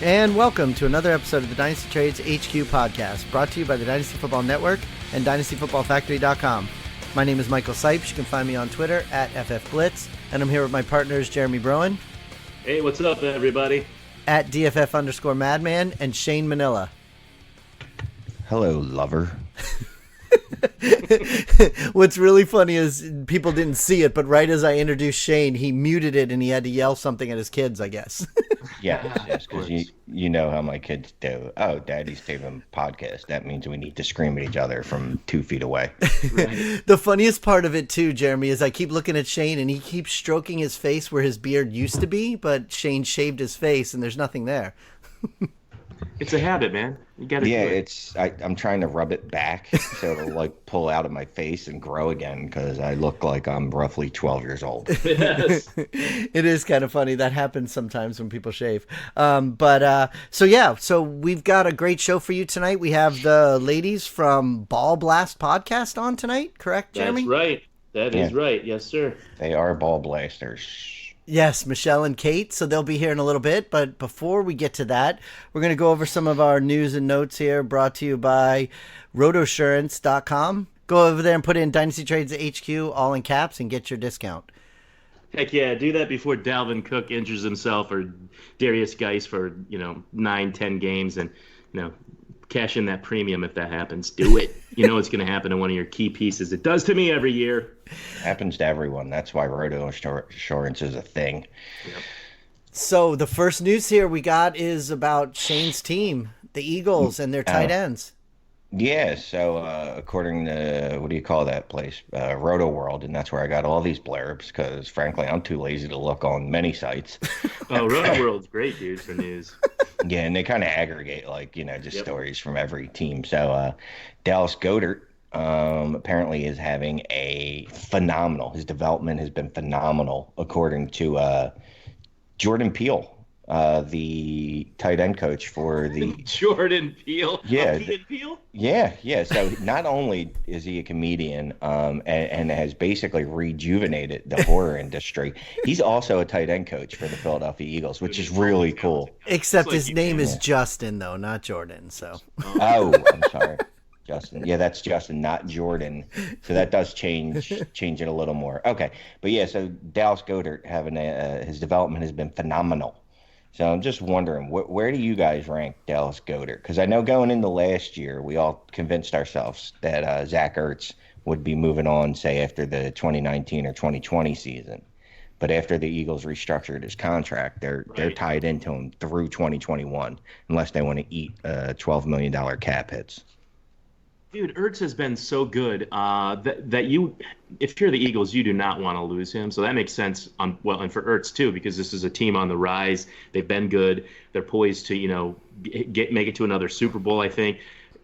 And welcome to another episode of the Dynasty Trades HQ podcast, brought to you by the Dynasty Football Network and DynastyFootballFactory.com. My name is Michael Cipes. You can find me on Twitter at FFBlitz, and I'm here with my partners Jeremy Browand. Hey, what's up, everybody? At DFF_Madman, and Shane Manila. Hello, lover. What's really funny is people didn't see it, but right as I introduced Shane, he muted it and he had to yell something at his kids, I guess. Yes, because you know how my kids do. Oh, Daddy's taping podcast. That means we need to scream at each other from 2 feet away. Right. The funniest part of it, too, Jeremy, is I keep looking at Shane and he keeps stroking his face where his beard used to be, but Shane shaved his face and there's nothing there. It's a habit, man. You gotta do it. I'm trying to rub it back so it'll like pull out of my face and grow again because I look like I'm roughly 12 years old. Yes. It is kind of funny. That happens sometimes when people shave. So we've got a great show for you tonight. We have the ladies from Ball Blast Podcast on tonight, correct, Jeremy? That's right. That is right. Yes, sir. They are ball blasters. Yes, Michelle and Kate, so they'll be here in a little bit. But before we get to that, we're going to go over some of our news and notes here, brought to you by rotosurance.com. Go over there and put in Dynasty Trades HQ, all in caps, and get your discount. Heck yeah, do that before Dalvin Cook injures himself or Darius Geis for, 9-10 games and, cash in that premium if that happens. Do it. You know it's going to happen to one of your key pieces. It does to me every year. Happens to everyone. That's why roto insurance is a thing. Yep. So the first news here we got is about Shane's team, the Eagles, and their tight ends. Yeah, so according to, what do you call that place? Roto World, and that's where I got all these blurbs because, frankly, I'm too lazy to look on many sites. Oh, Roto World's great, dude, for news. Yeah, and they kind of aggregate, stories from every team. So Dallas Goedert apparently is having his development has been phenomenal, according to Jordan Peele. The tight end coach for the Jordan Peele. Yeah, Peele. Yeah. So not only is he a comedian, and has basically rejuvenated the horror industry, he's also a tight end coach for the Philadelphia Eagles, which is really cool. Except his name is Justin, though, not Jordan. So. Oh, I'm sorry. Justin. Yeah, that's Justin, not Jordan. So that does change it a little more. Okay. But yeah, so Dallas Goedert having his development has been phenomenal. So I'm just wondering, where do you guys rank Dallas Goedert? Because I know going into last year, we all convinced ourselves that Zach Ertz would be moving on, say, after the 2019 or 2020 season. But after the Eagles restructured his contract, they're tied into him through 2021, unless they want to eat $12 million cap hits. Dude, Ertz has been so good that you, if you're the Eagles, you do not want to lose him. So that makes sense and for Ertz too, because this is a team on the rise. They've been good. They're poised to, make it to another Super Bowl, I think.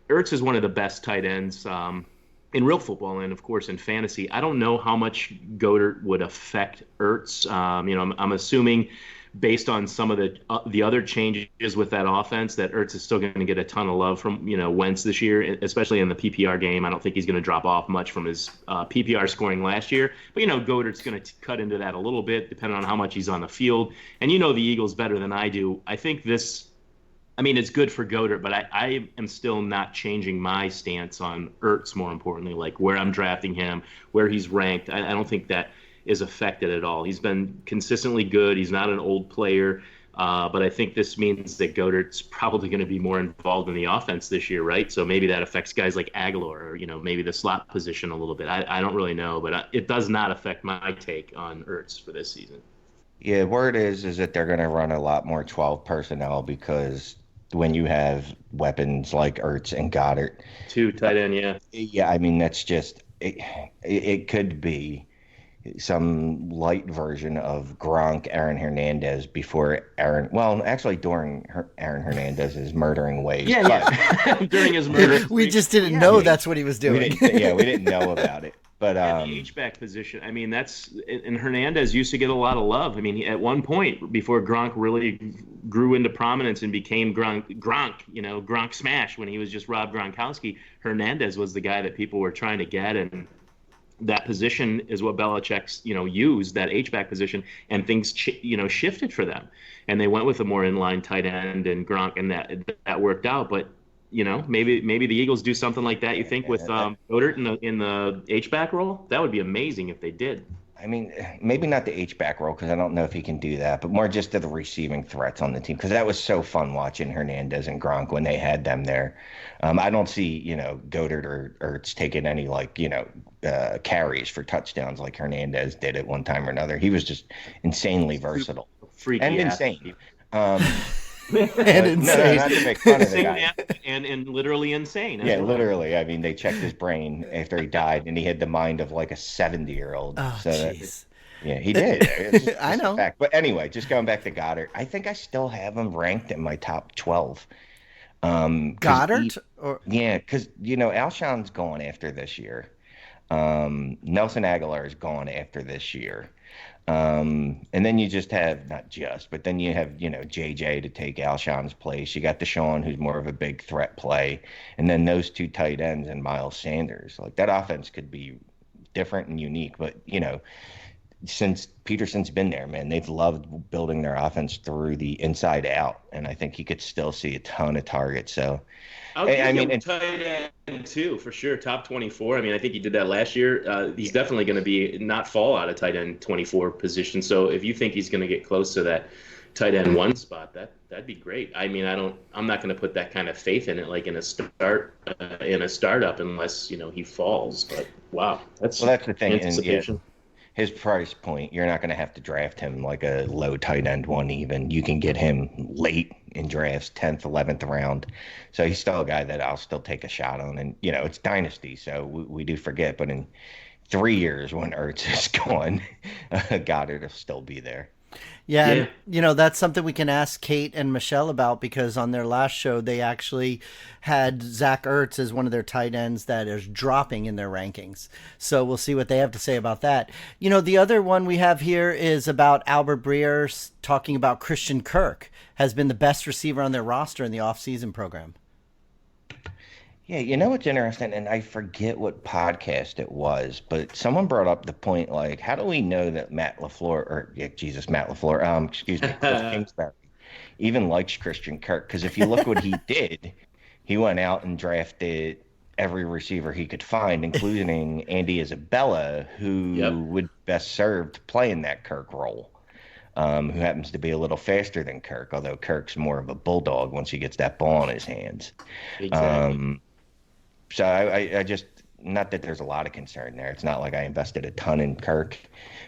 Ertz is one of the best tight ends in real football and, of course, in fantasy. I don't know how much Goedert would affect Ertz. I'm assuming based on some of the other changes with that offense, that Ertz is still going to get a ton of love from Wentz this year, especially in the PPR game. I don't think he's going to drop off much from his PPR scoring last year. But Goedert's going to cut into that a little bit, depending on how much he's on the field. And the Eagles better than I do. I think it's good for Goedert, but I am still not changing my stance on Ertz. More importantly, like where I'm drafting him, where he's ranked. I don't think that is affected at all. He's been consistently good. He's not an old player, but I think this means that Goedert's probably going to be more involved in the offense this year, right? So maybe that affects guys like Aguilar or, maybe the slot position a little bit. I don't really know, but it does not affect my take on Ertz for this season. Yeah, word is that they're going to run a lot more 12 personnel because when you have weapons like Ertz and Goedert. Two tight end, yeah. Yeah, that's just it could be some light version of Gronk, Aaron Hernandez during Aaron Hernandez's murdering ways. Yeah. During his murder. We just didn't know that's what he was doing. We didn't know about it. But the H-back position, and Hernandez used to get a lot of love. At one point, before Gronk really grew into prominence and became Gronk Smash when he was just Rob Gronkowski, Hernandez was the guy that people were trying to get, and that position is what Belichick's, used, that H-back position, and things, shifted for them. And they went with a more inline tight end and Gronk, and that worked out. But, maybe the Eagles do something like that, you think, with Goddard in the H-back role? That would be amazing if they did. I mean, maybe not the H-back role because I don't know if he can do that, but more just to the receiving threats on the team because that was so fun watching Hernandez and Gronk when they had them there. I don't see, Goddard or Ertz taking any carries for touchdowns like Hernandez did at one time or another. He was just insanely versatile and insane. And insane. No, not to make fun of the guy. And literally insane. Yeah, literally. I mean, they checked his brain after he died, and he had the mind of like a 70-year-old. Oh, jeez. Yeah, he did. It's I know. But anyway, just going back to Goddard, I think I still have him ranked in my top 12. Goddard? Yeah, because, Alshon's gone after this year. Nelson Aguilar is gone after this year. And then you just have, but then you have, JJ to take Alshon's place. You got Deshaun, who's more of a big threat play. And then those two tight ends and Miles Sanders. Like, that offense could be different and unique. But, since Peterson's been there, man, they've loved building their offense through the inside out. And I think he could still see a ton of targets. So, I mean, tight end too, for sure. Top 24. I mean, I think he did that last year. He's definitely going to not fall out of tight end 24 position. So if you think he's going to get close to that tight end 1 spot, that'd be great. I mean, I'm not going to put that kind of faith in it, like in a startup, unless he falls. But wow, that's the thing. Anticipation. His price point, you're not going to have to draft him like a low tight end one even. You can get him late in drafts, 10th, 11th round. So he's still a guy that I'll still take a shot on. And, it's Dynasty, so we do forget. But in 3 years when Ertz is gone, Goddard will still be there. Yeah. And, that's something we can ask Kate and Michelle about because on their last show, they actually had Zach Ertz as one of their tight ends that is dropping in their rankings. So we'll see what they have to say about that. The other one we have here is about Albert Breer talking about Christian Kirk has been the best receiver on their roster in the offseason program. Yeah, what's interesting, and I forget what podcast it was, but someone brought up the point, like, how do we know that Cliff Kingsbury even likes Christian Kirk? Because if you look what he did, he went out and drafted every receiver he could find, including Andy Isabella, who would best serve to play in that Kirk role, who happens to be a little faster than Kirk, although Kirk's more of a bulldog once he gets that ball in his hands. Exactly. So I just, not that there's a lot of concern there. It's not like I invested a ton in Kirk,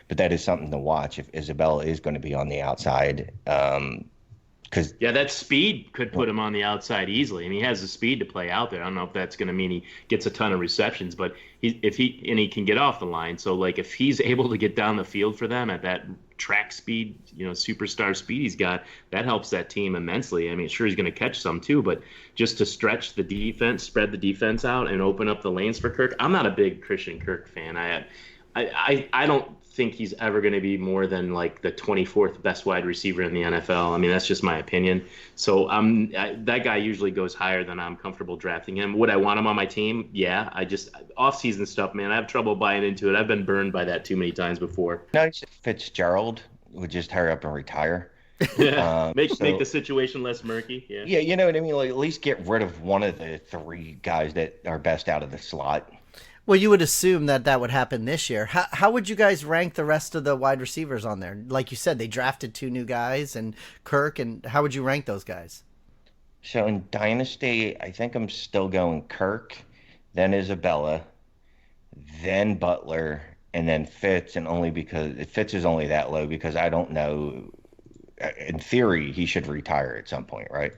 but that is something to watch if Isabella is going to be on the outside. That speed could put him on the outside easily. I mean, he has the speed to play out there. I don't know if that's going to mean he gets a ton of receptions, but he can get off the line. So, like, if he's able to get down the field for them at that track speed, superstar speed he's got, that helps that team immensely. I mean, sure, he's going to catch some too, but just to stretch the defense, spread the defense out, and open up the lanes for Kirk. I'm not a big Christian Kirk fan. I don't think he's ever going to be more than like the 24th best wide receiver in the NFL. I mean, that's just my opinion. So that guy usually goes higher than I'm comfortable drafting him. Would I want him on my team? Yeah. Off-season stuff, man, I have trouble buying into it. I've been burned by that too many times before. No, Fitzgerald would just hurry up and retire. Yeah, make the situation less murky. Yeah, you know what I mean? Like, at least get rid of one of the 3 guys that are best out of the slot. Well, you would assume that would happen this year. How would you guys rank the rest of the wide receivers on there? Like you said, they drafted 2 new guys and Kirk, and how would you rank those guys? So in Dynasty, I think I'm still going Kirk, then Isabella, then Butler, and then Fitz, and only because Fitz is only that low because I don't know. In theory, he should retire at some point, right?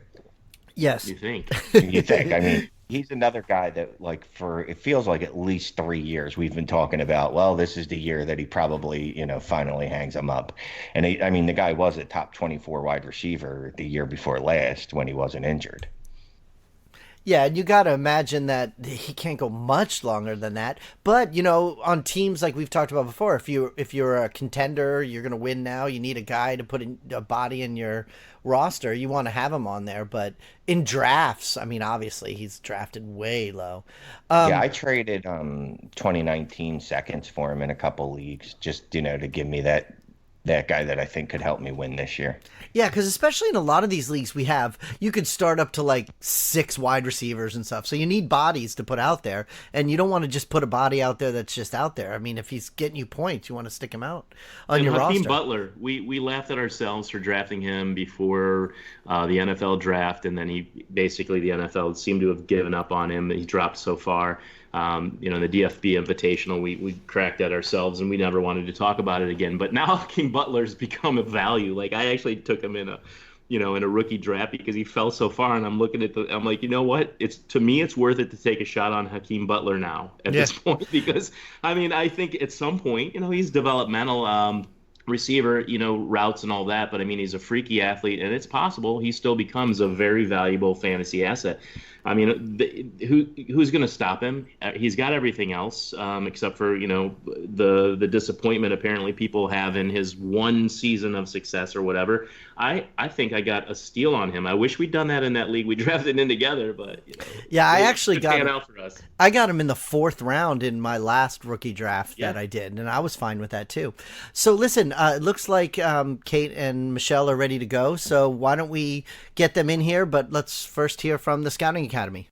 Yes. You think? You think? I mean, he's another guy that, like, it feels like at least 3 years we've been talking about, well, this is the year that he probably, finally hangs him up. And the guy was a top 24 wide receiver the year before last when he wasn't injured. Yeah, and you got to imagine that he can't go much longer than that. But on teams like we've talked about before, if you're a contender, you're going to win now. You need a guy to put in a body in your roster. You want to have him on there. But in drafts, I mean, obviously he's drafted way low. Yeah, I traded 2019 seconds for him in a couple leagues, just to give me that guy that I think could help me win this year. Yeah, because especially in a lot of these leagues you could start up to like 6 wide receivers and stuff. So you need bodies to put out there, and you don't want to just put a body out there that's just out there. I mean, if he's getting you points, you want to stick him out on your roster. Hakeem Butler, we laughed at ourselves for drafting him before the NFL draft, and then the NFL seemed to have given up on him. He dropped so far. The DFB Invitational, we cracked at ourselves, and we never wanted to talk about it again. But now Hakeem Butler's become a value. Like, I actually took him in a rookie draft because he fell so far, and I'm looking at I'm like, you know what? To me, it's worth it to take a shot on Hakeem Butler now at this point, because I think at some point, he's developmental. Receiver, routes and all that, but he's a freaky athlete, and it's possible he still becomes a very valuable fantasy asset. Who's going to stop him? He's got everything else, except for the disappointment apparently people have in his one season of success or whatever. I think I got a steal on him. I wish we'd done that in that league we drafted in together, but yeah, I actually got him out for us. I got him in the 4th round in my last rookie draft that I did, and I was fine with that too. So listen, it looks like Kate and Michelle are ready to go. So why don't we get them in here? But let's first hear from the Scouting Academy.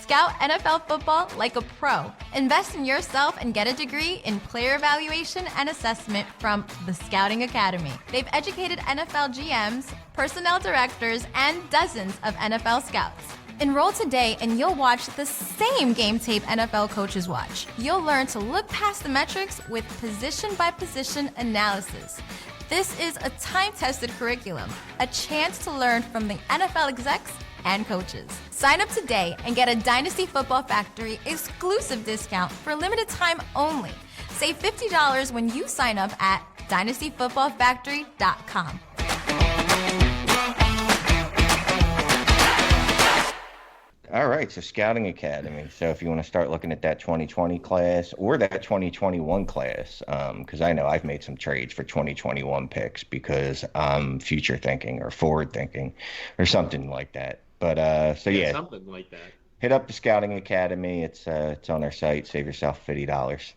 Scout NFL football like a pro. Invest in yourself and get a degree in player evaluation and assessment from the Scouting Academy. They've educated NFL GMs, personnel directors, and dozens of NFL scouts. Enroll today and you'll watch the same game tape NFL coaches watch. You'll learn to look past the metrics with position-by-position analysis. This is a time-tested curriculum, a chance to learn from the NFL execs and coaches. Sign up today and get a Dynasty Football Factory exclusive discount for limited time only. Save $50 when you sign up at dynastyfootballfactory.com. All right, so Scouting Academy. So if you want to start looking at that 2020 class or that 2021 class, because I know I've made some trades for 2021 picks because I'm future thinking or forward thinking or something like that. But something like that. Hit up the Scouting Academy. It's on our site. Save yourself $50.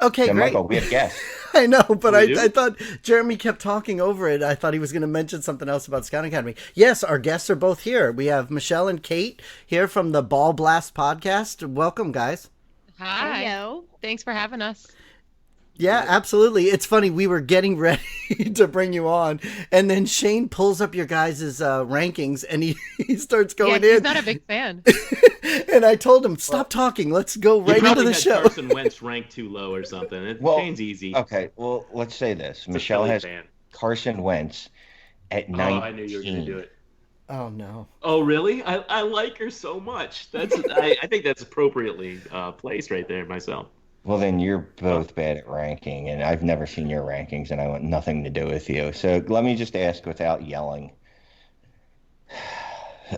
Okay, so, great. Michael, we have guests. I know, but I thought Jeremy kept talking over it. I thought he was going to mention something else about Scouting Academy. Yes, our guests are both here. We have Michelle and Kate here from the Ball Blast podcast. Welcome, guys. Hi. Hello. Thanks for having us. Yeah, absolutely. It's funny. We were getting ready to bring you on, and then Shane pulls up your guys' rankings, and he starts going in. He's not a big fan. And I told him, stop talking. Let's go right into the show. Carson Wentz ranked too low or something. Shane's easy. Okay, well, let's say this. Michelle has Carson Wentz at 19. Oh, I knew you were going to do it. Oh, no. Oh, really? I like her so much. I think that's appropriately placed right there myself. Well, then you're both bad at ranking, and I've never seen your rankings, and I want nothing to do with you. So let me just ask without yelling.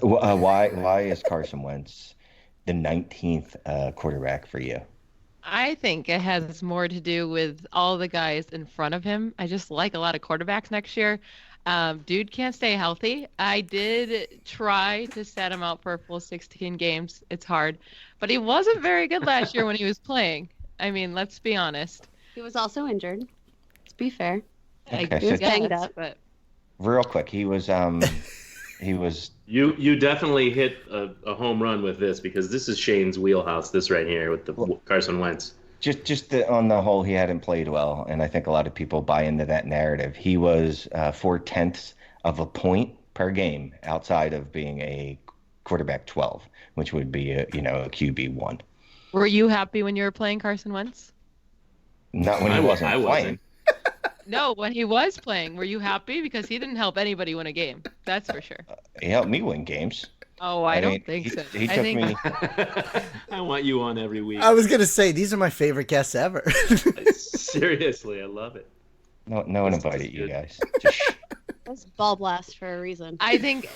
Why is Carson Wentz the 19th quarterback for you? I think it has more to do with all the guys in front of him. I just like a lot of quarterbacks next year. Dude can't stay healthy. I did try to set him out for a full 16 games. It's hard. But he wasn't very good last year when he was playing. I mean, let's be honest. He was also injured. Let's be fair. Okay, he was banged up. But real quick, he was You definitely hit a home run with this, because this is Shane's wheelhouse. This right here with the Carson Wentz. On the whole, he hadn't played well, and I think a lot of people buy into that narrative. He was 0.4 of a point per game outside of being a quarterback 12, which would be a QB 1. were you happy when you were playing Carson Wentz? Not when he wasn't playing. Wasn't. No, when he was playing, were you happy? Because he didn't help anybody win a game. That's for sure. He helped me win games. Oh, I don't think so. He took me. I want you on every week. I was going to say, these are my favorite guests ever. Seriously, I love it. No one invited you guys. Just It's ball blast for a reason. I think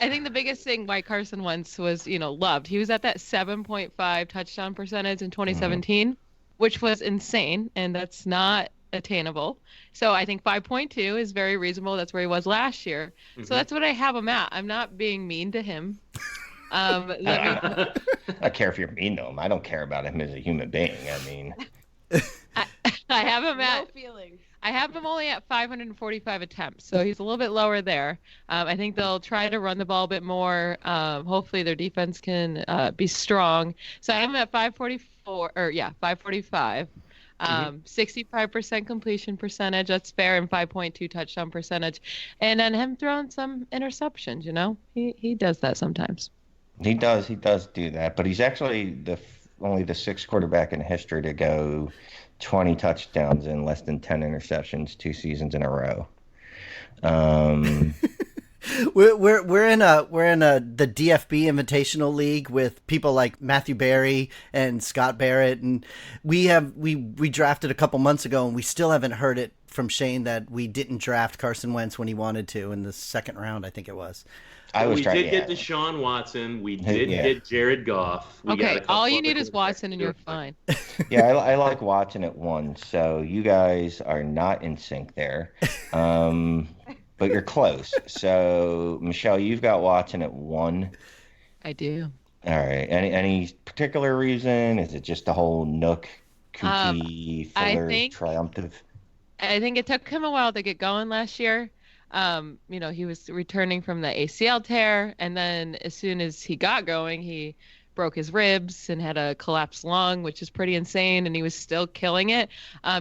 the biggest thing why Carson Wentz was, loved, he was at that 7.5 touchdown percentage in 2017, which was insane, and that's not attainable. So I think 5.2 is very reasonable. That's where he was last year. So that's what I have him at. I'm not being mean to him. I care if you're mean to him. I don't care about him as a human being. I mean, I have him at. No feelings. I have him only at 545 attempts, so he's a little bit lower there. I think they'll try to run the ball a bit more. Hopefully their defense can be strong. So I have him at 545. 65% completion percentage. That's fair, and 5.2 touchdown percentage. And then him throwing some interceptions. He does that sometimes. he does do that, but he's actually only the sixth quarterback in history to go 20 touchdowns and less than 10 interceptions 2 seasons in a row. We're in the DFB Invitational League with people like Matthew Berry and Scott Barrett, and we drafted a couple months ago, and we still haven't heard it from Shane that we didn't draft Carson Wentz when he wanted to in the second round, I think it was. We did get Deshaun Watson. We did get Jared Goff. Okay, all you need is Watson, and you're fine. Yeah, I like Watson at 1, so you guys are not in sync there. But you're close. So, Michelle, you've got Watson at 1. I do. All right. Any particular reason? Is it just the whole Nook, kooky, Fuller, triumptive? I think it took him a while to get going last year. He was returning from the ACL tear, and then as soon as he got going, he broke his ribs and had a collapsed lung, which is pretty insane, and he was still killing it.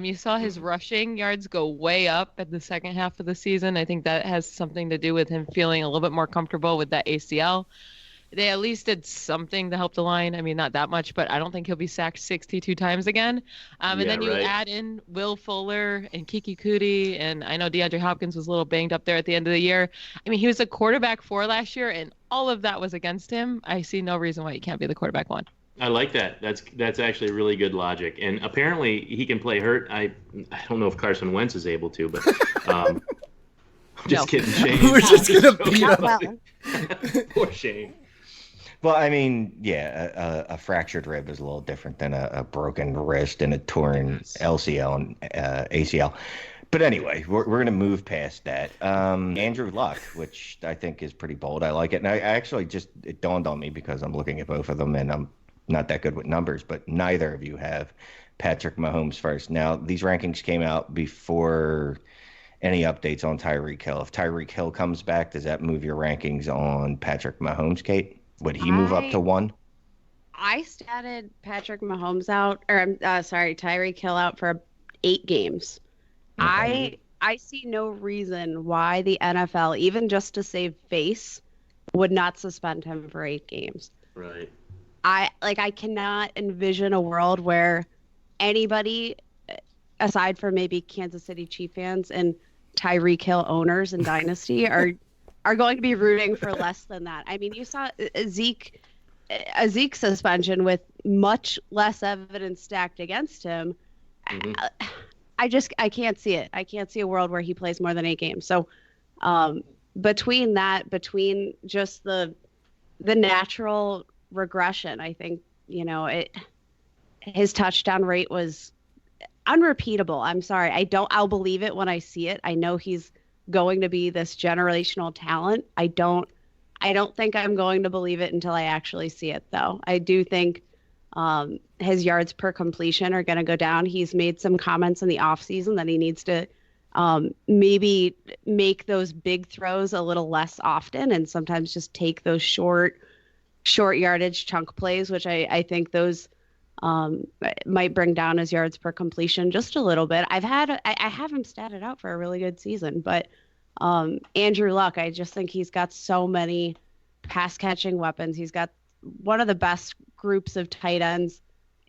You saw his rushing yards go way up at the second half of the season. I think that has something to do with him feeling a little bit more comfortable with that ACL. They at least did something to help the line. I mean, not that much, but I don't think he'll be sacked 62 times again. And then you add in Will Fuller and Kiki Kuti, and I know DeAndre Hopkins was a little banged up there at the end of the year. I mean, he was a quarterback 4 last year, and all of that was against him. I see no reason why he can't be the quarterback 1. I like that. That's actually really good logic. And apparently he can play hurt. I don't know if Carson Wentz is able to, but I'm just kidding, Shane. We're just going to beat up. Poor Shane. Well, I mean, a fractured rib is a little different than a broken wrist and a torn LCL and ACL. But anyway, we're going to move past that. Andrew Luck, which I think is pretty bold. I like it. And I actually it dawned on me because I'm looking at both of them, and I'm not that good with numbers, but neither of you have Patrick Mahomes first. Now, these rankings came out before any updates on Tyreek Hill. If Tyreek Hill comes back, does that move your rankings on Patrick Mahomes, Kate? Would he move up to 1? I statted Patrick Mahomes out, or Tyreek Hill out for 8 games. Okay. I see no reason why the NFL, even just to save face, would not suspend him for 8 games. Right. I cannot envision a world where anybody, aside from maybe Kansas City Chiefs fans and Tyreek Hill owners in Dynasty, are going to be rooting for less than that. I mean, you saw a Zeke suspension with much less evidence stacked against him. Mm-hmm. I can't see it. I can't see a world where he plays more than 8 games. So between just the natural regression, I think, his touchdown rate was unrepeatable. I'm sorry. I'll believe it when I see it. I know he's going to be this generational talent. I don't think I'm going to believe it until I actually see it, though. I do think his yards per completion are going to go down. He's made some comments in the offseason that he needs to maybe make those big throws a little less often and sometimes just take those short yardage chunk plays, which I think those might bring down his yards per completion just a little bit. I have him statted out for a really good season, but Andrew Luck, I just think he's got so many pass catching weapons. He's got one of the best groups of tight ends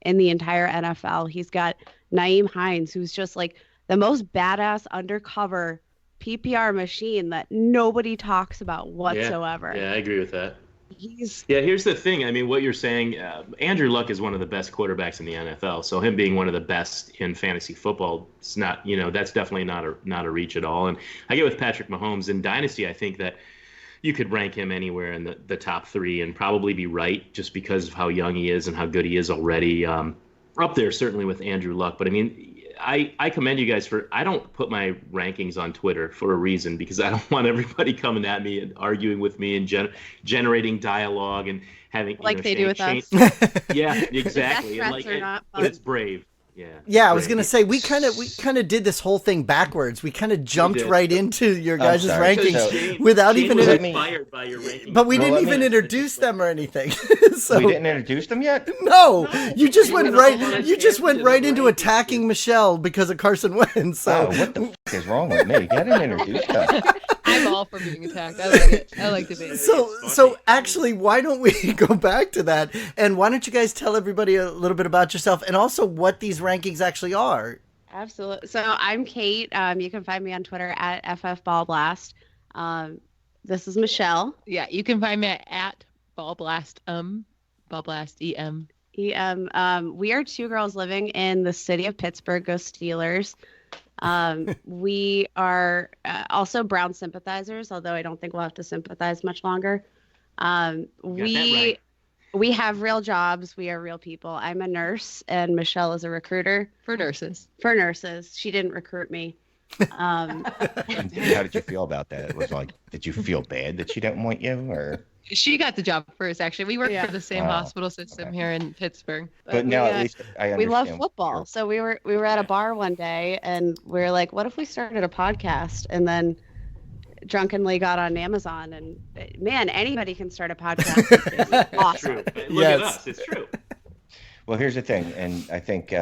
in the entire NFL. He's got Nyheim Hines, who's just like the most badass undercover PPR machine that nobody talks about whatsoever. Yeah, I agree with that. Yeah, here's the thing. I mean, what you're saying, Andrew Luck is one of the best quarterbacks in the NFL. So him being one of the best in fantasy football, it's not, that's definitely not a reach at all. And I get with Patrick Mahomes in Dynasty. I think that you could rank him anywhere in the top 3 and probably be right just because of how young he is and how good he is already. Up there certainly with Andrew Luck. But I mean, I commend you guys I don't put my rankings on Twitter for a reason, because I don't want everybody coming at me and arguing with me and generating dialogue and having like they do with us. Yeah, exactly. Death threats are not fun. But it's brave. Yeah. Yeah, I was gonna say we kind of did this whole thing backwards. We kind of jumped right into your guys' sorry. rankings without Shane even. was inspired by your rankings. But we didn't even introduce them or anything. So We didn't introduce them yet? no, you just went don't right. wanna You just went change right the into rankings. attacking Michelle because of Carson Wentz. So Oh, what the is wrong with me? I didn't introduce them. I'm all for being attacked. I like it. I like debate. So actually, why don't we go back to that? And why don't you guys tell everybody a little bit about yourself and also what these rankings actually are? Absolutely. So I'm Kate. You can find me on Twitter at FFBallBlast. This is Michelle. Yeah, you can find me at Ballblast EM. We are 2 girls living in the city of Pittsburgh. Go Steelers. We are also Brown sympathizers, although I don't think we'll have to sympathize much longer. We have real jobs. We are real people. I'm a nurse, and Michelle is a recruiter. For nurses. She didn't recruit me. How did you feel about that? It was like, did you feel bad that she didn't want you, or? She got the job first, actually. We work Yeah. for the same Oh, hospital system here in Pittsburgh. But now at least I understand. We love football. So we were at a bar one day, and we were like, what if we started a podcast? And then drunkenly got on Amazon, and man, anybody can start a podcast. It's awesome. True. Look at us. It's true. Well, here's the thing, and I think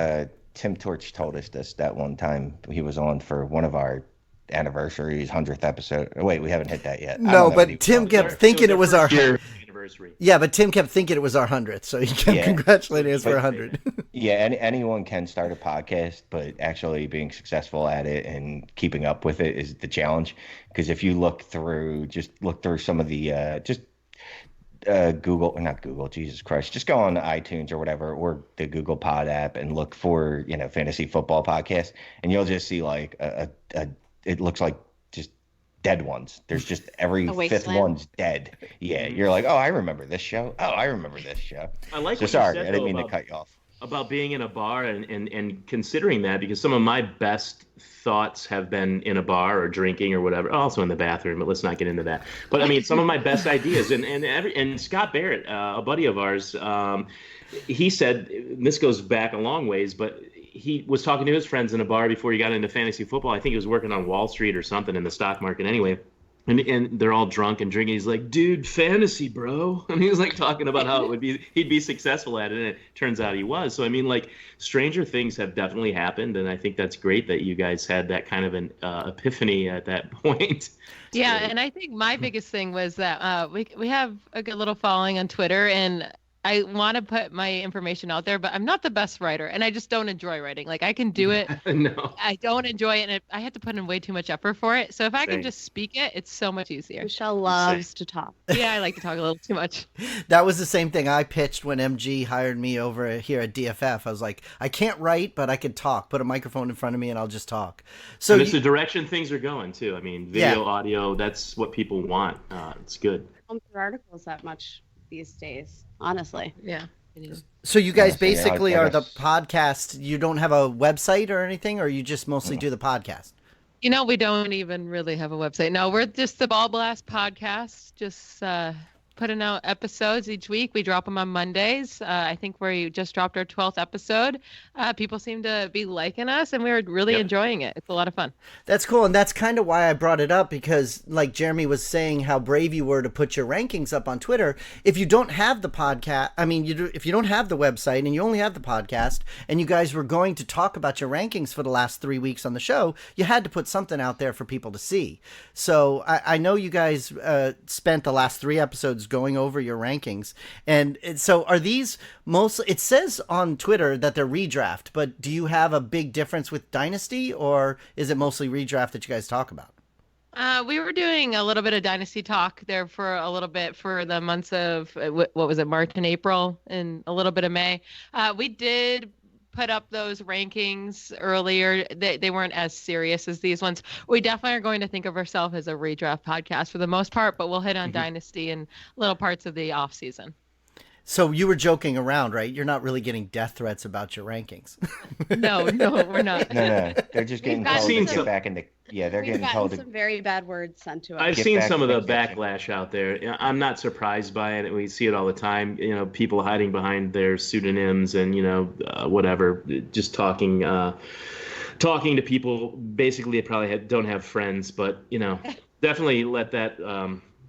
Tim Torch told us this that one time he was on for one of our anniversaries, 100th episode. Oh, wait, we haven't hit that yet. I No, don't know what but he was Tim on. kept thinking it was our year anniversary. Yeah, but Tim kept thinking it was our 100th, so he kept Yeah. congratulating us for But- 100. Yeah, anyone can start a podcast, but actually being successful at it and keeping up with it is the challenge. Because if you look through some of the Google, or not Google, Jesus Christ, just go on iTunes or whatever, or the Google Pod app and look for, fantasy football podcast, and you'll just see like it looks like just dead ones. There's just every A fifth wasteland. one's dead. Yeah, you're like, oh, I remember this show. Oh, I remember this show. I like So what you sorry, said, I didn't though, mean to about- cut you off. about being in a bar and considering that, because some of my best thoughts have been in a bar or drinking or whatever, also in the bathroom, but let's not get into that. But I mean, some of my best ideas, and Scott Barrett, a buddy of ours, he said, and this goes back a long ways, but he was talking to his friends in a bar before he got into fantasy football. I think he was working on Wall Street or something in the stock market anyway. And they're all drunk and drinking. He's like, dude, fantasy, bro. And he was like talking about how he'd be successful at it. And it turns out he was. So, I mean, like, stranger things have definitely happened. And I think that's great that you guys had that kind of an epiphany at that point. Yeah, and I think my biggest thing was that we have a good little following on Twitter, and I want to put my information out there, but I'm not the best writer, and I just don't enjoy writing. Like, I can do it. No. I don't enjoy it, and I have to put in way too much effort for it. So if I can Same. just speak it, it's so much easier. Michelle loves to talk. Yeah, I like to talk a little too much. That was the same thing I pitched when MG hired me over here at DFF. I was like, I can't write, but I can talk. Put a microphone in front of me and I'll just talk. So And it's the direction things are going, too. I mean, video, Yeah. audio, that's what people want. It's good. I don't through articles that much these days, honestly. Yeah. So you guys Yeah, so, yeah, basically I are the guess- podcast. You don't have a website or anything, or you just mostly do the podcast? You know, we don't even really have a website. No, we're just the Ball Blast podcast, just putting out episodes each week. We drop them on Mondays. I think we just dropped our 12th episode. People seem to be liking us, and we're really enjoying it. It's a lot of fun. That's cool, and that's kind of why I brought it up, because like Jeremy was saying how brave you were to put your rankings up on Twitter. If you don't have the podcast, if you don't have the website and you only have the podcast, and you guys were going to talk about your rankings for the last 3 weeks on the show, you had to put something out there for people to see. So I know you guys spent the last 3 episodes going over your rankings, and so are these mostly? It says on Twitter that they're redraft, but do you have a big difference with Dynasty, or is it mostly redraft that you guys talk about? We were doing a little bit of Dynasty talk there for a little bit for the months of, what was it, March and April, and a little bit of May. We did put up those rankings earlier. They weren't as serious as these ones. We definitely are going to think of ourselves as a redraft podcast for the most part, but we'll hit on Dynasty and little parts of the off season. So you were joking around, right? You're not really getting death threats about your rankings. No, we're not. No. They're just getting told to get back in the. Yeah, they're getting told to. Some very bad words sent to us. I've seen some of the backlash out there. I'm not surprised by it. We see it all the time. People hiding behind their pseudonyms and whatever, just talking to people. Basically, they probably don't have friends, but definitely let that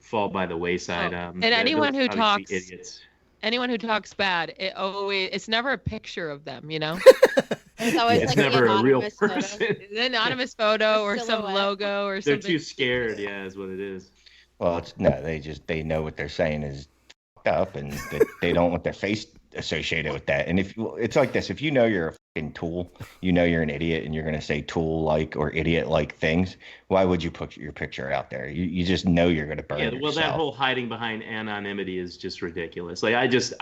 fall by the wayside. And anyone who talks idiots. Anyone who talks bad, it's never a picture of them, It's always it's like never a real person. It's an anonymous photo or some logo or something. They're too scared, is what it is. Well, they know what they're saying is fucked up, and they don't want their face associated with that. And it's like this, if you know you're a fucking tool, you're an idiot, and you're going to say tool-like or idiot-like things, why would you put your picture out there? You just know you're going to burn yourself. Well, that whole hiding behind anonymity is just ridiculous. Like I just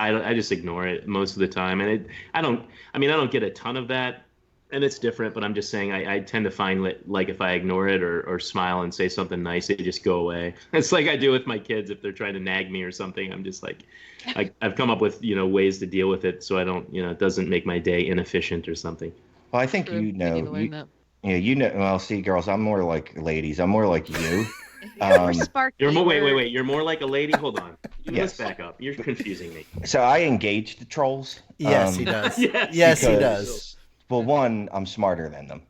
ignore it most of the time, and I don't get a ton of that. And it's different, but I'm just saying I tend to find like if I ignore it or smile and say something nice, they just go away. It's like I do with my kids if they're trying to nag me or something. I'm just like, I've come up with ways to deal with it so I don't it doesn't make my day inefficient or something. Well, I think well, see, girls, I'm more like ladies. I'm more like you. You're more wait. You're more like a lady. Hold on. Let's back up. You're confusing me. So I engage the trolls. Yes, he does. Yes, he does. Well, 1, I'm smarter than them.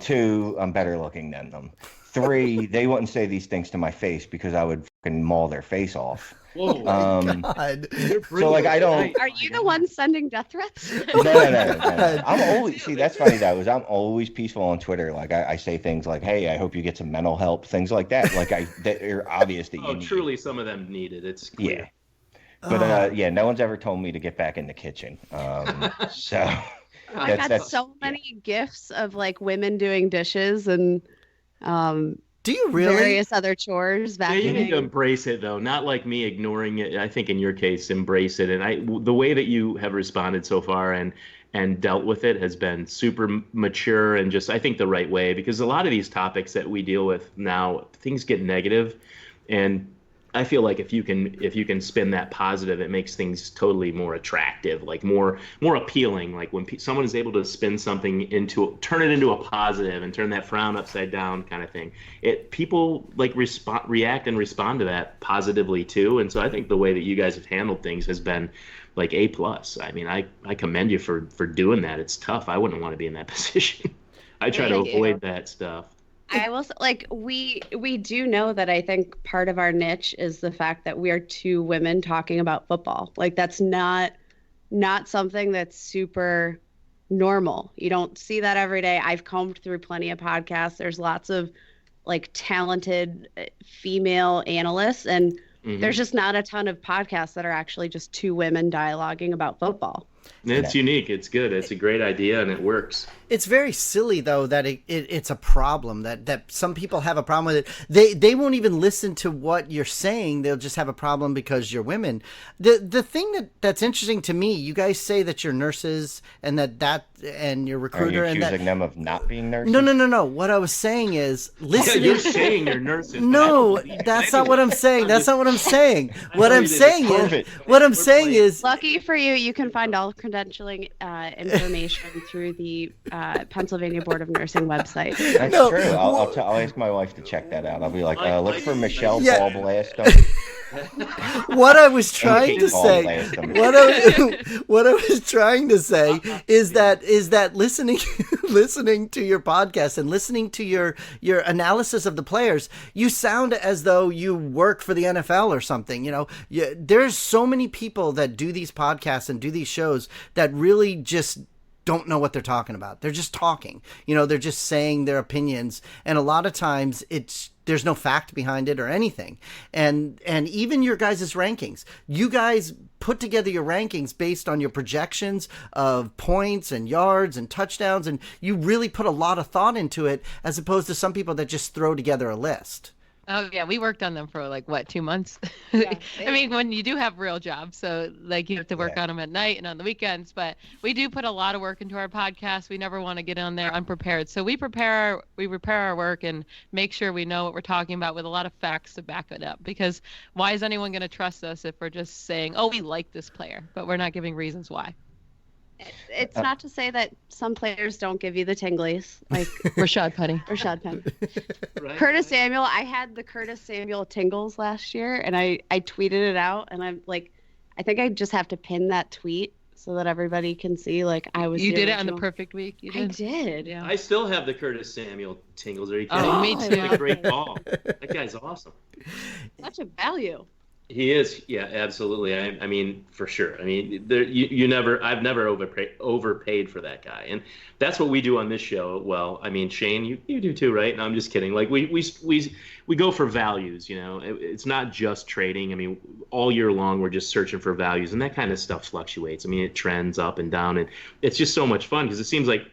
2, I'm better looking than them. 3, they wouldn't say these things to my face because I would fucking maul their face off. Whoa, God. So I don't. Are you the one sending death threats? No. I'm always that's funny though. Is I'm always peaceful on Twitter. Like I say things like, "Hey, I hope you get some mental help," things like that. Like that are obvious that you need. Truly, some of them need it. It's clear. Yeah. But no one's ever told me to get back in the kitchen. So. I've had so many gifs of like women doing dishes and do you really various other chores. You need to embrace it though, not like me ignoring it. I think in your case, embrace it. And the way that you have responded so far and dealt with it has been super mature and just I think the right way, because a lot of these topics that we deal with now, things get negative, and I feel like if you can spin that positive, it makes things totally more attractive, like more appealing. Like when someone is able to spin something turn it into a positive and turn that frown upside down kind of thing. People like react and respond to that positively too. And so I think the way that you guys have handled things has been like A+. I mean, I commend you for doing that. It's tough. I wouldn't want to be in that position. I try to avoid that stuff. I will say, like we do know that I think part of our niche is the fact that we are 2 women talking about football. Like that's not something that's super normal. You don't see that every day. I've combed through plenty of podcasts. There's lots of like talented female analysts, and there's just not a ton of podcasts that are actually just 2 women dialoguing about football. It's unique. It's good. It's a great idea, and it works. It's very silly, though, that it's a problem, that some people have a problem with it. They won't even listen to what you're saying. They'll just have a problem because you're women. The thing that's interesting to me, you guys say that you're nurses and and you're recruiter. Are you accusing them of not being nurses? No. What I was saying is, listening. You're saying you're nurses. No, that's not what I'm saying. That's not what I'm saying. What I'm saying is. Lucky for you, you can find all credentialing information through the Pennsylvania Board of Nursing website. That's true. I'll ask my wife to check that out. I'll be like, look for Michelle Ball Blast. What I was trying to say, what I was trying to say is that listening to your podcast and listening to your analysis of the players, you sound as though you work for the NFL or something. There's so many people that do these podcasts and do these shows that really just don't know what they're talking about. They're just talking. They're just saying their opinions, and a lot of times there's no fact behind it or anything. And even your guys' rankings, you guys put together your rankings based on your projections of points and yards and touchdowns, and you really put a lot of thought into it, as opposed to some people that just throw together a list. Oh yeah, we worked on them for like 2 months. Yeah, I mean, when you do have real jobs, so like you have to work on them at night and on the weekends. But we do put a lot of work into our podcast. We never want to get on there unprepared. So we prepare our work and make sure we know what we're talking about with a lot of facts to back it up. Because why is anyone going to trust us if we're just saying, oh, we like this player, but we're not giving reasons why? It's not to say that some players don't give you the tinglies, like Rashad Penny. Right? Curtis Samuel. I had the Curtis Samuel tingles last year, and I tweeted it out, and I'm like, I think I just have to pin that tweet so that everybody can see, like, I was. You the did it original. on the perfect week. You did. I did. Yeah. I still have the Curtis Samuel tingles. Are you kidding? Oh, me He's too. a great ball. That guy's awesome. Such a value. He is, yeah, absolutely. I mean, for sure. I mean, I've never overpaid for that guy, and that's what we do on this show. Well, I mean, Shane, you do too, right? No, I'm just kidding. Like we go for values. You know, it's not just trading. I mean, all year long we're just searching for values, and that kind of stuff fluctuates. I mean, it trends up and down, and it's just so much fun because it seems like,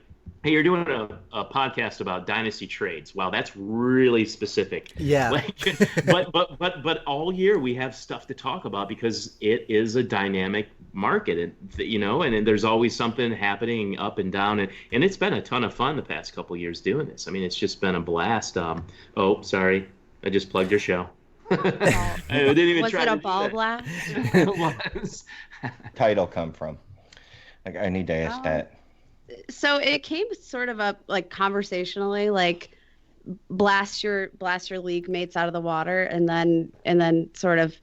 hey, you're doing a podcast about dynasty trades. Wow, that's really specific. Yeah. But all year we have stuff to talk about because it is a dynamic market, and and there's always something happening up and down, and it's been a ton of fun the past couple of years doing this. I mean, it's just been a blast. Oh, sorry, I just plugged your show. I didn't even Was try it a to do ball that. blast? It was. Title come from? Like, I need to ask that. So it came sort of up like conversationally, like blast your league mates out of the water, and then sort of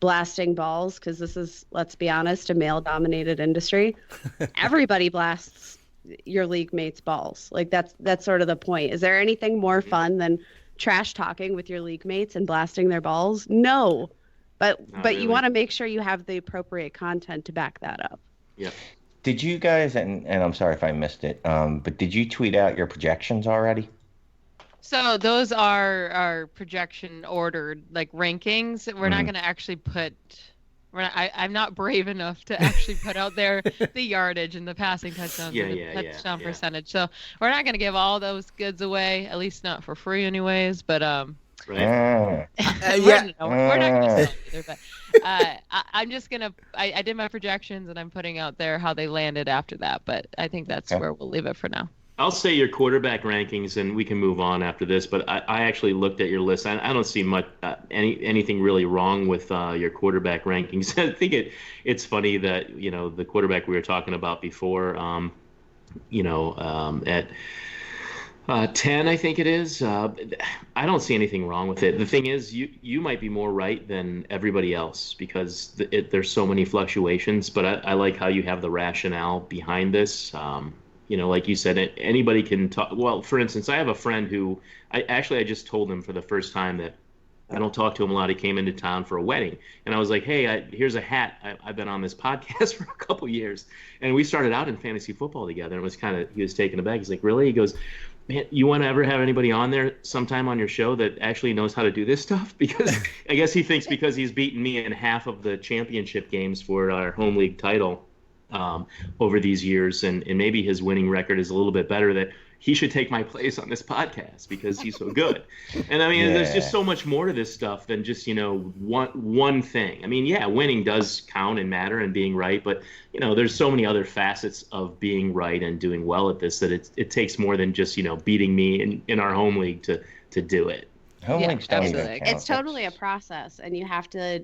blasting balls, because this is, let's be honest, a male dominated industry. Everybody blasts your league mates balls. Like that's sort of the point. Is there anything more fun than trash talking with your league mates and blasting their balls? No. But really. You want to make sure you have the appropriate content to back that up. Yep. Did you guys, and I'm sorry if I missed it, but did you tweet out your projections already? So those are our projection ordered like rankings. We're not going to actually put. I'm not brave enough to actually put out there the yardage and the passing touchdowns and the touchdown percentage. So we're not going to give all those goods away, at least not for free, anyways. But Right. Yeah. we're not going to either. But I'm just going to. I did my projections, and I'm putting out there how they landed after that. But I think that's where we'll leave it for now. I'll say your quarterback rankings, and we can move on after this. But I actually looked at your list. I don't see much anything really wrong with your quarterback rankings. I think it's funny that the quarterback we were talking about before, at 10, I think it is. I don't see anything wrong with it. The thing is, you might be more right than everybody else because there's so many fluctuations. But I like how you have the rationale behind this. Like you said, anybody can talk. Well, for instance, I have a friend who I just told him for the first time that I don't talk to him a lot. He came into town for a wedding, and I was like, hey, here's a hat. I've been on this podcast for a couple years, and we started out in fantasy football together. And it was he was taken aback. He's like, really? He goes, man, you want to ever have anybody on there sometime on your show that actually knows how to do this stuff? Because I guess he thinks because he's beaten me in half of the championship games for our home league title over these years, and maybe his winning record is a little bit better, that he should take my place on this podcast because he's so good. And I mean, there's just so much more to this stuff than just, one thing. I mean, yeah, winning does count and matter and being right, but there's so many other facets of being right and doing well at this that it takes more than just, beating me in our home league to do it. Home leagues don't even count. It's totally a process, and you have to,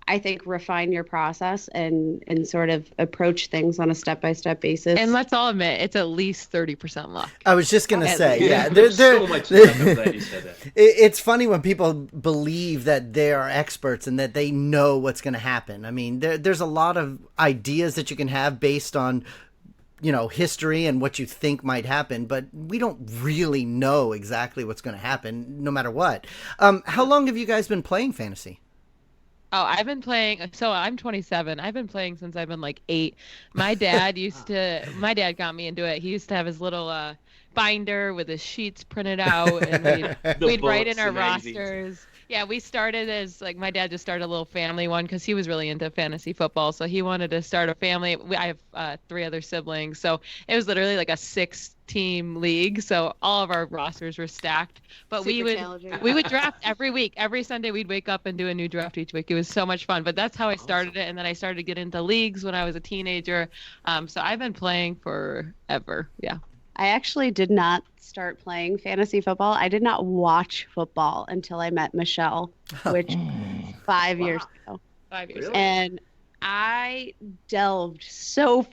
I think, refine your process and sort of approach things on a step-by-step basis. And let's all admit, it's at least 30% luck. I was just going to say, There's so much luck. I'm glad you said that. It's funny when people believe that they are experts and that they know what's going to happen. I mean, there's a lot of ideas that you can have based on history and what you think might happen, but we don't really know exactly what's going to happen no matter what. How long have you guys been playing fantasy? Oh, I've been playing. So I'm 27. I've been playing since I've been like 8. My dad my dad got me into it. He used to have his little binder with his sheets printed out, and we'd write in our rosters. Yeah, we started as like my dad just started a little family one because he was really into fantasy football. So he wanted to start a family. I have 3 other siblings. So it was literally like a 6-team league. So all of our rosters were stacked. But we would draft every week. Every Sunday we'd wake up and do a new draft each week. It was so much fun. But that's how I started it. And then I started to get into leagues when I was a teenager. So I've been playing forever. Yeah. I actually did not start playing fantasy football. I did not watch football until I met Michelle, which 5 years ago. 5 years. Really? And I delved so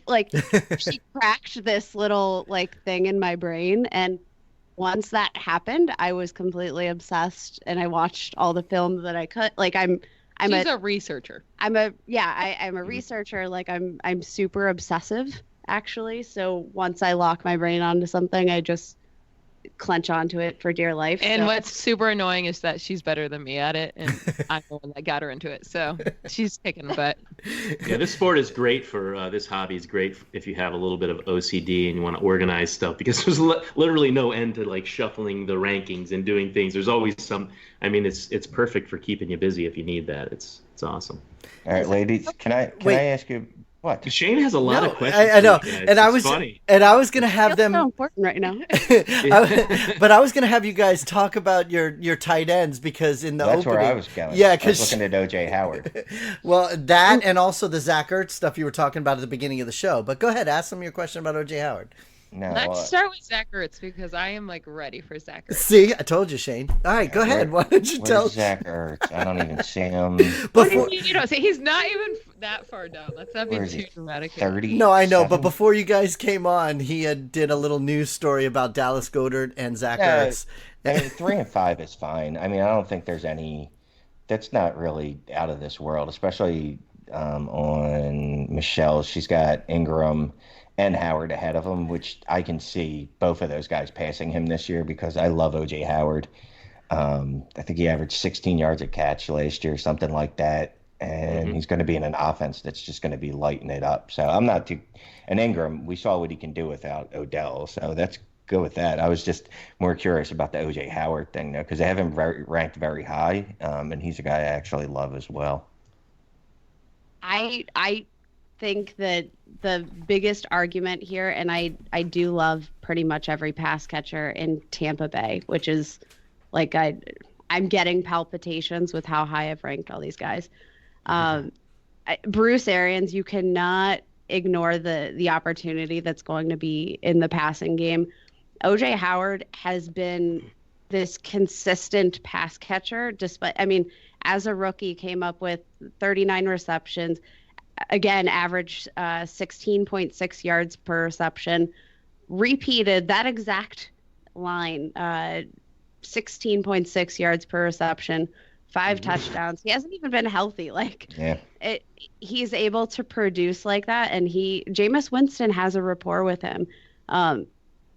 she cracked this little thing in my brain, and once that happened, I was completely obsessed, and I watched all the films that I could. She's a researcher. I'm a researcher. I'm super obsessive, actually. So once I lock my brain onto something, I just clench onto it for dear life. And what's super annoying is that she's better than me at it, and I'm the one that got her into it. So she's kicking butt. Yeah, this sport is great for this hobby is great if you have a little bit of OCD and you want to organize stuff, because there's literally no end to shuffling the rankings and doing things. There's always some. I mean, it's perfect for keeping you busy if you need that. It's awesome. All right, ladies, can I ask you what? Shane has a lot of questions. I know, and I was funny. And I was gonna have them. So important right now. But I was gonna have you guys talk about your tight ends, because in the That's opening, where I was going. Yeah, I was because looking at OJ Howard. well, that and also the Zach Ertz stuff you were talking about at the beginning of the show. But go ahead, ask them your question about OJ Howard. No, Let's start with Zach Ertz, because I am ready for Zach Ertz. See, I told you, Shane. All right, go ahead. Why don't you tell? Where's Zach Ertz? I don't even see him. Before, See, he's not even that far down. Let's not be Where is too he? dramatic. 30. no, I know, but before you guys came on, he did a little news story about Dallas Goedert and Zach Ertz. I mean, 3 and 5 is fine. I mean, I don't think there's any. That's not really out of this world, especially on Michelle. She's got Ingram and Howard ahead of him, which I can see both of those guys passing him this year, because I love OJ Howard. I think he averaged 16 yards a catch last year, something like that. And he's going to be in an offense that's just going to be lighting it up. So I'm not too. And Ingram, we saw what he can do without Odell. So that's good with that. I was just more curious about the OJ Howard thing, though, because they have him ranked very high. And he's a guy I actually love as well. I think that the biggest argument here, and I do love pretty much every pass catcher in Tampa Bay, which is I'm getting palpitations with how high I've ranked all these guys. Bruce Arians, you cannot ignore the opportunity that's going to be in the passing game. OJ Howard has been this consistent pass catcher, despite, as a rookie, came up with 39 receptions, again, averaged 16.6 yards per reception, repeated that exact line, 16.6 yards per reception, 5 touchdowns. He hasn't even been healthy. He's able to produce like that, and Jameis Winston has a rapport with him.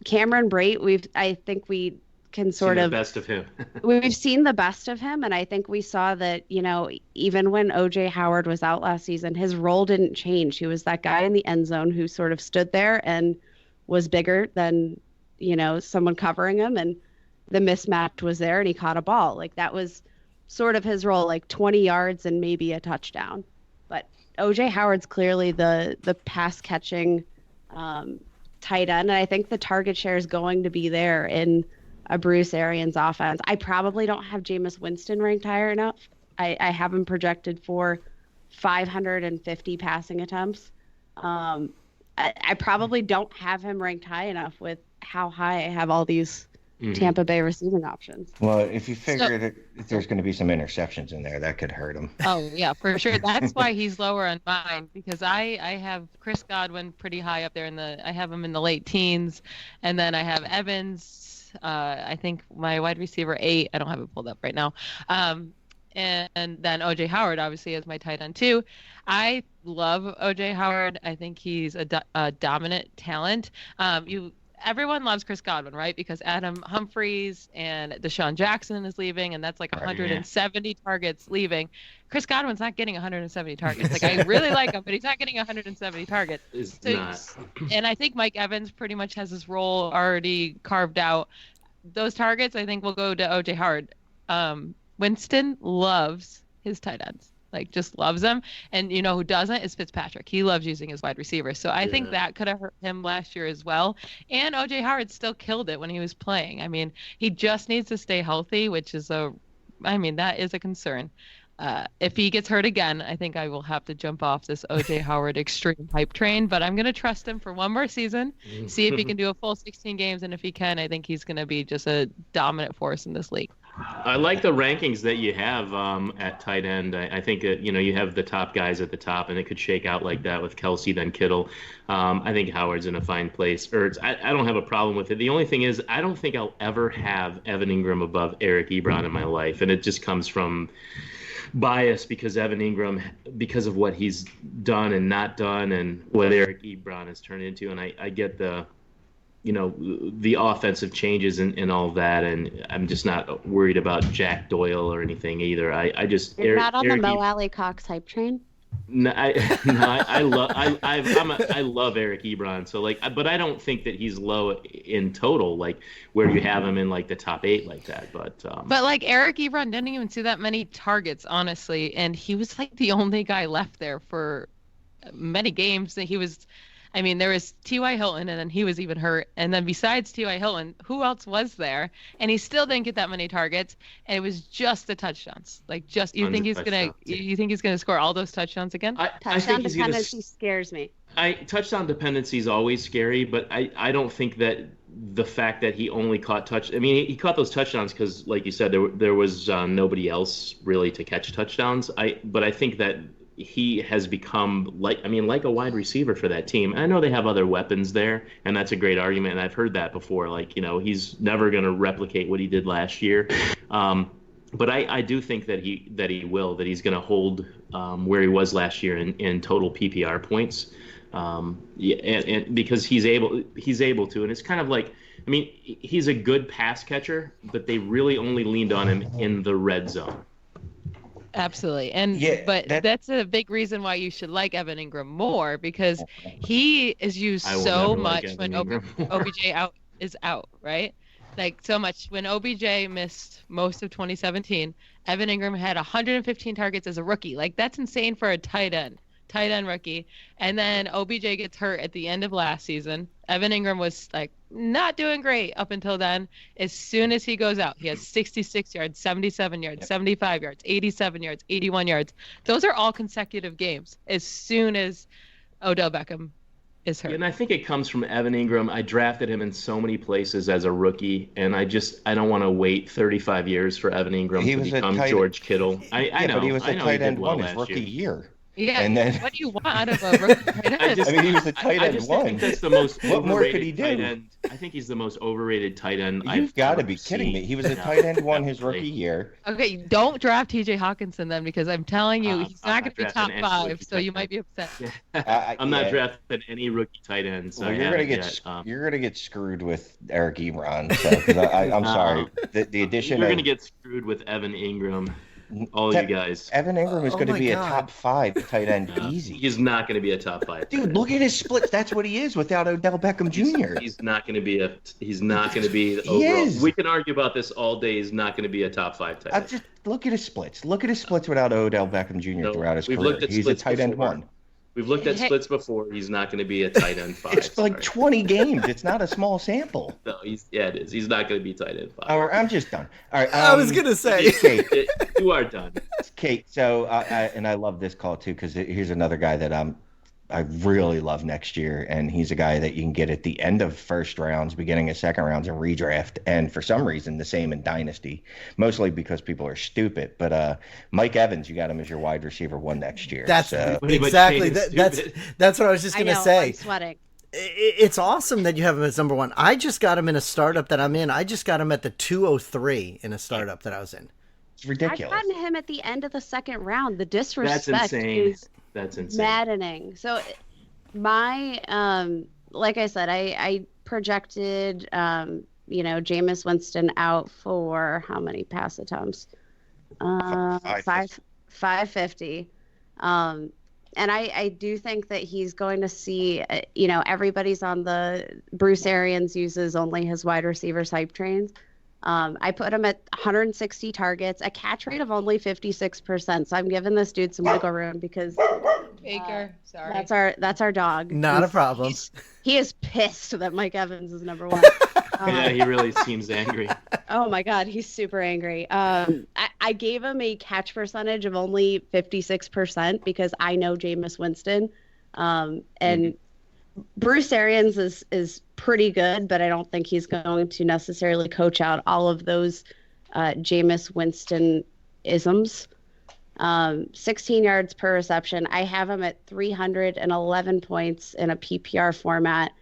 Cameron Brate, I think we can sort of the best of him. We've seen the best of him, and I think we saw that, even when OJ Howard was out last season, his role didn't change. He was that guy in the end zone who sort of stood there and was bigger than, someone covering him, and the mismatch was there and he caught a ball. That was sort of his role, 20 yards and maybe a touchdown. But OJ Howard's clearly the pass catching tight end, and I think the target share is going to be there in a Bruce Arians offense. I probably don't have Jameis Winston ranked higher enough. I have him projected for 550 passing attempts. I probably don't have him ranked high enough with how high I have all these Tampa Bay receiving options. Well, if you figure that if there's going to be some interceptions in there, that could hurt him. Oh, yeah, for sure. That's why he's lower on mine, because I have Chris Godwin pretty high up there I have him in the late teens, and then I have Evans. I think my wide receiver 8. I don't have it pulled up right now. And then OJ Howard obviously is my tight end too. I love OJ Howard. I think he's a dominant talent. Everyone loves Chris Godwin, right? Because Adam Humphries and Deshaun Jackson is leaving, and that's 170 targets leaving. Chris Godwin's not getting 170 targets. I really like him, but he's not getting 170 targets. And I think Mike Evans pretty much has his role already carved out. Those targets, I think, will go to OJ Howard. Winston loves his tight ends, like just loves them. And you know who doesn't is Fitzpatrick. He loves using his wide receivers. So I think that could have hurt him last year as well. And OJ Howard still killed it when he was playing. I mean, he just needs to stay healthy, which is that is a concern. If he gets hurt again, I think I will have to jump off this OJ Howard extreme hype train, but I'm going to trust him for one more season, see if he can do a full 16 games. And if he can, I think he's going to be just a dominant force in this league. I like the rankings that you have at tight end. I think that, you have the top guys at the top, and it could shake out like that with Kelsey, then Kittle. I think Howard's in a fine place. Ertz, I don't have a problem with it. The only thing is I don't think I'll ever have Evan Ingram above Eric Ebron in my life, and it just comes from bias because Evan Ingram, because of what he's done and not done and what Eric Ebron has turned into. And I get the offensive changes and all of that, and I'm just not worried about Jack Doyle or anything either. You're not on the Mo Alley Cox hype train? No, I love Eric Ebron. So but I don't think that he's low in total, like where you have him in like the top 8 like that. But like Eric Ebron didn't even see that many targets, honestly, and he was like the only guy left there for many games. That he was. I mean, there was T.Y. Hilton, and then he was even hurt. And then besides T.Y. Hilton, who else was there? And he still didn't get that many targets. And it was just the touchdowns. You think he's gonna score all those touchdowns again? Touchdown dependency scares me. Touchdown dependency is always scary, but I don't think that the fact that he only caught he caught those touchdowns because, like you said, there was nobody else really to catch touchdowns. But I think that he has become like a wide receiver for that team. I know they have other weapons there, and that's a great argument, and I've heard that before. He's never going to replicate what he did last year. But I do think that he's going to hold where he was last year in total PPR points. And because he's able to, and it's kind of like, he's a good pass catcher, but they really only leaned on him in the red zone. Absolutely. But that's a big reason why you should like Evan Ingram more, because he is used so much when OBJ is out, right? Like so much. When OBJ missed most of 2017, Evan Ingram had 115 targets as a rookie. Like that's insane for a tight end rookie. And then OBJ gets hurt at the end of last season. Evan Ingram was like not doing great up until then. As soon as he goes out, he has 66 yards, 77 yards, 75 yards, 87 yards, 81 yards. Those are all consecutive games as soon as Odell Beckham is hurt. And I think it comes from Evan Ingram. I drafted him in so many places as a rookie, and I don't want to wait 35 years for Evan Ingram to become George Kittle. I know, but he was a tight end well his rookie year. Yeah, and then, what do you want out of a rookie tight end? He was a tight end one. I think that's the most what more could he do? Tight end. I think he's the most overrated tight end. You've got to be kidding me. He was a tight end one his rookie year. Okay, don't draft TJ Hawkinson then, because I'm telling you, he's not going to be top 5, so you might be upset. I'm not drafting any rookie tight ends. Well, you're going to get screwed with Eric Ebron. So, I'm sorry. The addition you're going to get screwed with Evan Ingram. All you guys. Evan Ingram is going to be a top 5 tight end easy. He's not going to be a top 5. Dude, look at his splits. That's what he is without Odell Beckham Jr. He's not going to be overall. We can argue about this all day. He's not going to be a top 5 tight end. Just look at his splits. Look at his splits without Odell Beckham Jr. throughout his career. He's a tight end 1. We've looked at splits before. He's not going to be a tight end 5. It's like 20 games. It's not a small sample. No, it is. He's not going to be tight end 5. All right, I'm just done. All right. I was going to say. Kate, you are done. Kate, so, and I love this call too, because here's another guy that I really love next year, and he's a guy that you can get at the end of first rounds, beginning of second rounds, and redraft. And for some reason, the same in Dynasty, mostly because people are stupid. But Mike Evans, you got him as your wide receiver 1 next year. That's exactly that's what I was just going to say. I'm sweating. It's awesome that you have him as number 1. I just got him in a startup that I'm in. I just got him at the 203 in a startup that I was in. It's ridiculous. I've gotten him at the end of the second round. The disrespect is maddening. So my like I said, I projected Jameis Winston out for how many pass attempts? 550. And I do think that he's going to see, everybody's on the Bruce Arians uses only his wide receivers hype trains. I put him at 160 targets, a catch rate of only 56%. So I'm giving this dude some wiggle room because Baker, sorry. That's our dog. Not a problem. He is pissed that Mike Evans is number one. Yeah, he really seems angry. Oh my God, he's super angry. I gave him a catch percentage of only 56% because I know Jameis Winston, and Bruce Arians is pretty good, but I don't think he's going to necessarily coach out all of those Jameis Winston isms. 16 yards per reception. I have him at 311 points in a PPR format.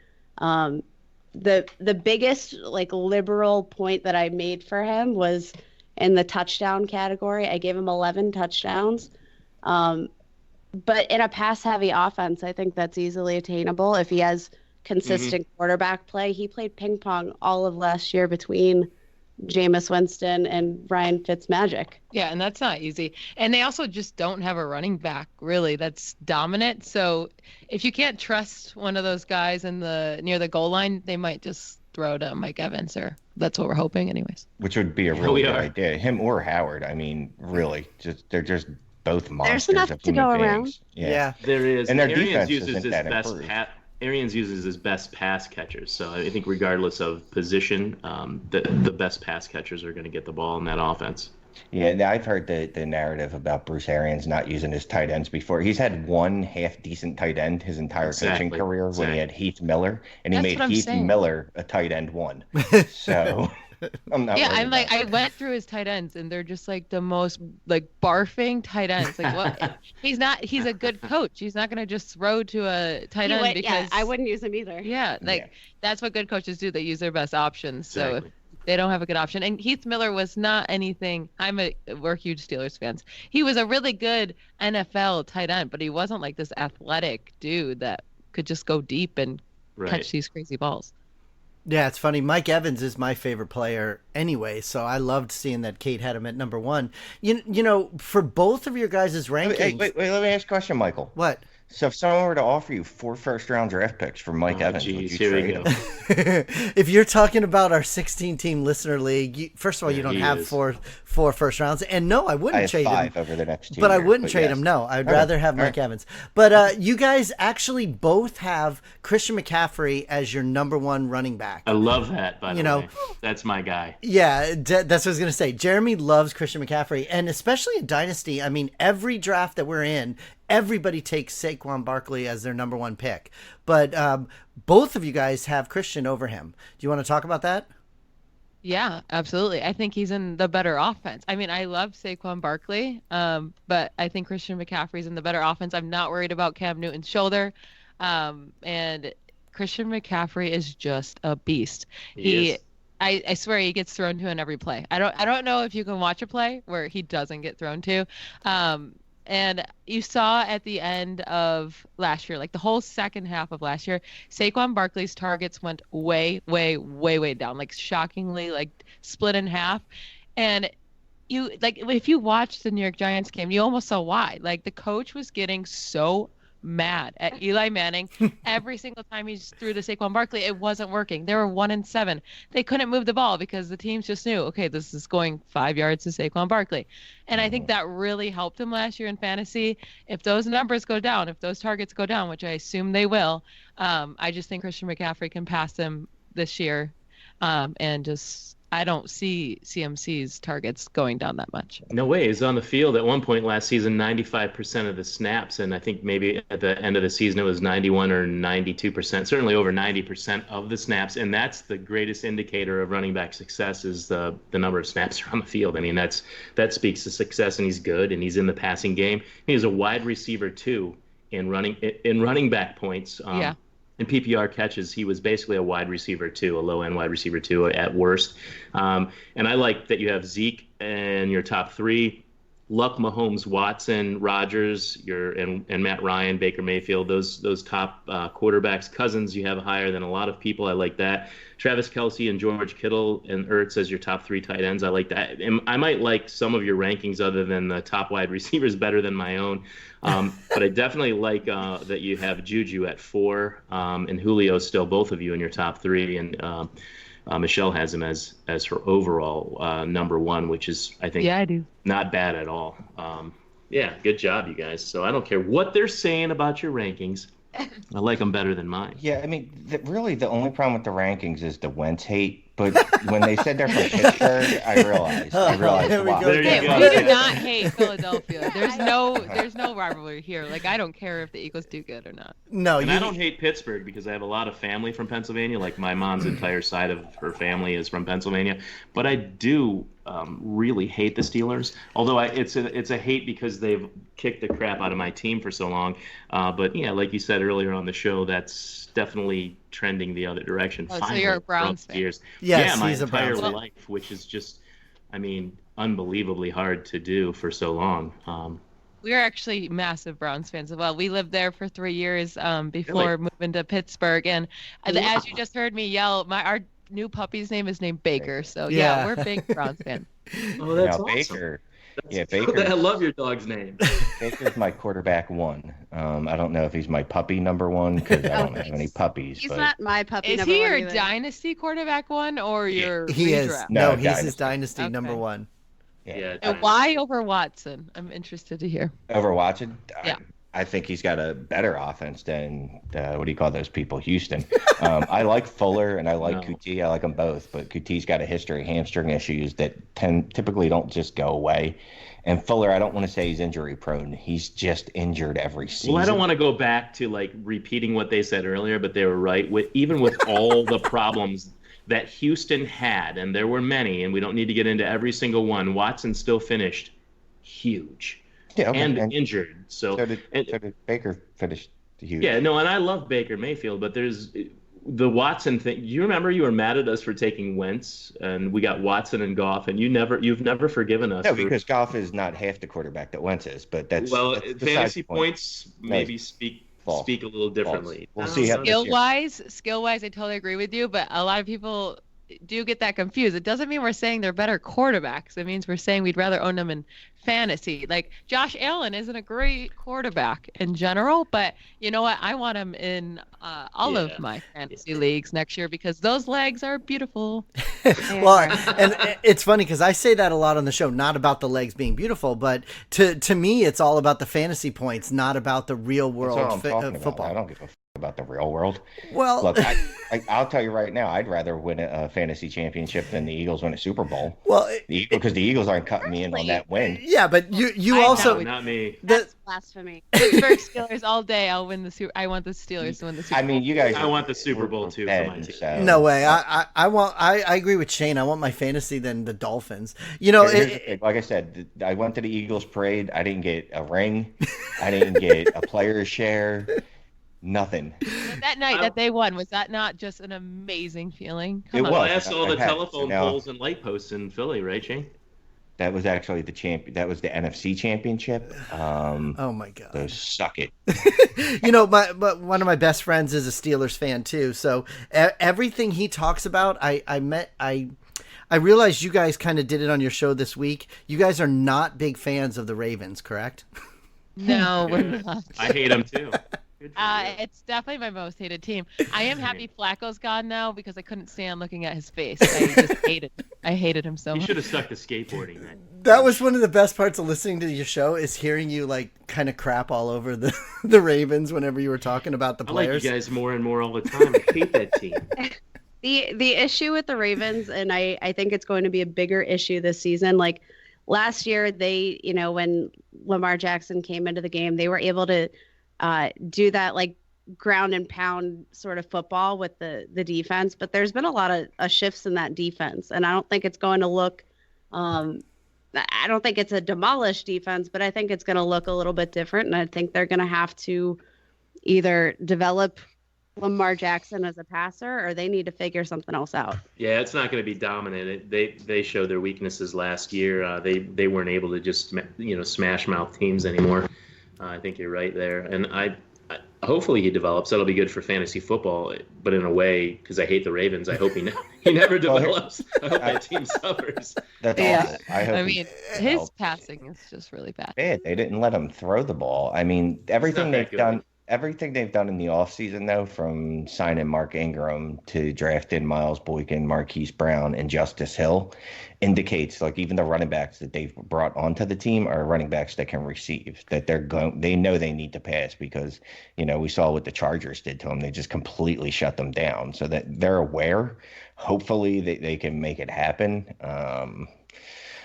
The biggest like liberal point that I made for him was in the touchdown category. I gave him 11 touchdowns. But in a pass-heavy offense, I think that's easily attainable if he has consistent quarterback play. He played ping pong all of last year between Jameis Winston and Ryan Fitzmagic. Yeah, and that's not easy. And they also just don't have a running back, really, that's dominant. So if you can't trust one of those guys near the goal line, they might just throw to Mike Evans, or that's what we're hoping anyways. Which would be a really good idea. Him or Howard. I mean, really, they're just both monsters. There's enough of to go human around. beings. Yeah, there is. And their Arians defense uses isn't his that best improved. Arians uses his best pass catchers. So I think regardless of position, the best pass catchers are going to get the ball in that offense. Yeah, and I've heard the narrative about Bruce Arians not using his tight ends before. He's had one half-decent tight end his entire coaching career when he had Heath Miller, and he made Heath Miller a tight end one. So I'm not. Yeah, I went through his tight ends, and they're just like the most like barfing tight ends. Like what? He's a good coach. He's not gonna just throw to a tight end because I wouldn't use him either. Yeah, that's what good coaches do. They use their best options. So if they don't have a good option. And Heath Miller was not anything. We're huge Steelers fans. He was a really good NFL tight end, but he wasn't like this athletic dude that could just go deep and catch these crazy balls. Yeah, it's funny. Mike Evans is my favorite player anyway, so I loved seeing that Kate had him at number one. You know, for both of your guys' rankings. Wait, let me ask a question, Michael. What? So if someone were to offer you 4 first-round draft picks for Mike Evans, would you trade him? If you're talking about our 16-team listener league, first of all, you don't have four first rounds. And no, I wouldn't trade him. I have 5 over the next 2 But years, I wouldn't trade him, no. I'd rather have Mike Evans. But you guys actually both have Christian McCaffrey as your number one running back. I love that, by the way. That's my guy. Yeah, that's what I was going to say. Jeremy loves Christian McCaffrey. And especially in Dynasty, I mean, every draft that we're in, everybody takes Saquon Barkley as their number one pick. But both of you guys have Christian over him. Do you want to talk about that? Yeah, absolutely. I think he's in the better offense. I mean, I love Saquon Barkley, but I think Christian McCaffrey's in the better offense. I'm not worried about Cam Newton's shoulder. And Christian McCaffrey is just a beast. I swear he gets thrown to in every play. I don't know if you can watch a play where he doesn't get thrown to. And you saw at the end of last year, like the whole second half of last year, Saquon Barkley's targets went way, way, way, way down, like shockingly, like split in half. And if you watched the New York Giants game, you almost saw why. Like the coach was getting so mad at Eli Manning every single time he threw to Saquon Barkley. It wasn't working. They were 1-7. They couldn't move the ball because the teams just knew, okay, this is going 5 yards to Saquon Barkley. And I think that really helped him last year in fantasy. If those numbers go down, if those targets go down, which I assume they will, I just think Christian McCaffrey can pass him this year. And just I don't see CMC's targets going down that much. No way. He's on the field at one point last season, 95% of the snaps, and I think maybe at the end of the season it was 91 or 92%, certainly over 90% of the snaps, and that's the greatest indicator of running back success is the number of snaps on the field. I mean, that speaks to success, and he's good, and he's in the passing game. He's a wide receiver too in running back points. In PPR catches, he was basically a wide receiver too, a low-end wide receiver too at worst. And I like that you have Zeke in your top 3, Luck, Mahomes, Watson, Rodgers, and Matt Ryan, Baker Mayfield, those top quarterbacks. Cousins you have higher than a lot of people. I like that. Travis Kelce and George Kittle and Ertz as your top 3 tight ends. I like that. And I might like some of your rankings other than the top wide receivers better than my own. But I definitely like that you have Juju at 4 and Julio still, both of you in your top 3. And Michelle has him as her overall number one, which is, I think, Yeah, I do. not bad at all. Yeah, good job, you guys. So I don't care what they're saying about your rankings. I like them better than mine. Yeah, I mean, really, the only problem with the rankings is the Wentz hate. But when they said they're from Pittsburgh, I realized There we wow. go. There you Hey, go. we do not hate Philadelphia. There's no rivalry here. Like, I don't care if the Eagles do good or not. No, And I don't hate Pittsburgh because I have a lot of family from Pennsylvania. Like my mom's entire side of her family is from Pennsylvania. But I do really hate the Steelers. Although it's a hate because they've kicked the crap out of my team for so long. But yeah, like you said earlier on the show, that's definitely trending the other direction. Oh, so you're a Browns fan. Years. Yes, yeah, my he's a entire Browns fan. life, which is just, I mean, unbelievably hard to do for so long. We're actually massive Browns fans as well. We lived there for 3 years before moving to Pittsburgh. And as you just heard me yell, our new puppy's name is named Baker. So yeah, we're big Browns fans. Oh, that's Now, awesome. Baker. Yeah, I Baker. love your dog's name. Baker's my quarterback one. I don't know if he's my puppy number one because I don't have any puppies. He's but not my puppy. Is number he one your either. dynasty quarterback one or your he is. redraft? No, No, he's his dynasty Okay. number one. Yeah. And why over Watson? I'm interested to hear. Over Watson. Yeah. I think he's got a better offense than what do you call those people? Houston. I like Fuller and I like Kuti. I like them both, but Kuti's got a history of hamstring issues that typically don't just go away. And Fuller, I don't want to say he's injury prone. He's just injured every season. Well, I don't want to go back to like repeating what they said earlier, but they were right. Even with all the problems that Houston had, and there were many, and we don't need to get into every single one, Watson still finished huge and injured. So did Baker finish huge. Yeah, no, and I love Baker Mayfield, but there's the Watson thing. You remember you were mad at us for taking Wentz, and we got Watson and Goff, and you've never forgiven us. No, because Goff is not half the quarterback that Wentz is, but that's fantasy besides the point. points maybe speak a little differently. We'll see how Skill wise, I totally agree with you, but a lot of people do get that confused. It doesn't mean we're saying they're better quarterbacks. It means we're saying we'd rather own them in fantasy. Like Josh Allen isn't a great quarterback in general, but you know what? I want him in all of my fantasy leagues next year because those legs are beautiful. Well, and it's funny because I say that a lot on the show, not about the legs being beautiful, but to me, it's all about the fantasy points, not about the real world football. I don't give a f- about the real world. Well, look, I'll tell you right now, I'd rather win a fantasy championship than the Eagles win a Super Bowl. Well, because the Eagles aren't cutting me in on that win. Yeah, but you also not me. That's blasphemy. Pittsburgh Steelers all day. I want the Steelers to win the Super Bowl. I mean, you guys. I want the Super Bowl too for my team. So. No way. I agree with Shane. I want my fantasy than the Dolphins. You know, like I said, I went to the Eagles parade. I didn't get a ring. I didn't get a player's share. Nothing. But that night that they won, was that not just an amazing feeling? It was. I asked all the telephone now, poles and light posts in Philly, right, Shane? That was actually the champion. That was the NFC Championship. Oh my God! So suck it. You know, but one of my best friends is a Steelers fan too. So everything he talks about, I realized you guys kind of did it on your show this week. You guys are not big fans of the Ravens, correct? No, we're not. I hate them too. It's definitely my most hated team. I am happy Flacco's gone now because I couldn't stand looking at his face. I just hated him. I hated him so You much. should have stuck to skateboarding then. That was one of the best parts of listening to your show is hearing you like kind of crap all over the Ravens whenever you were talking about the players. I like you guys more and more all the time. I hate that team. The issue with the Ravens, and I think it's going to be a bigger issue this season. Like last year, they, when Lamar Jackson came into the game, they were able to do that like ground and pound sort of football with the defense. But there's been a lot of shifts in that defense, and I don't think it's going to look. I don't think it's a demolished defense, but I think it's going to look a little bit different, and I think they're going to have to either develop Lamar Jackson as a passer, or they need to figure something else out. Yeah, it's not going to be dominant. They showed their weaknesses last year. They weren't able to just smash mouth teams anymore. I think you're right there, and I hopefully he develops. That'll be good for fantasy football. But in a way, because I hate the Ravens, I hope he never develops. I hope that team suffers. That's Yeah. awful. I mean, his passing is just really bad. They didn't let him throw the ball. I mean, everything It's not they've that done. everything they've done in the offseason, though, from signing Mark Ingram to drafting Miles Boykin, Marquise Brown, and Justice Hill, indicates like even the running backs that they've brought onto the team are running backs that can receive, that they know they need to pass because, we saw what the Chargers did to them. They just completely shut them down, so that they're aware. Hopefully they can make it happen. I'm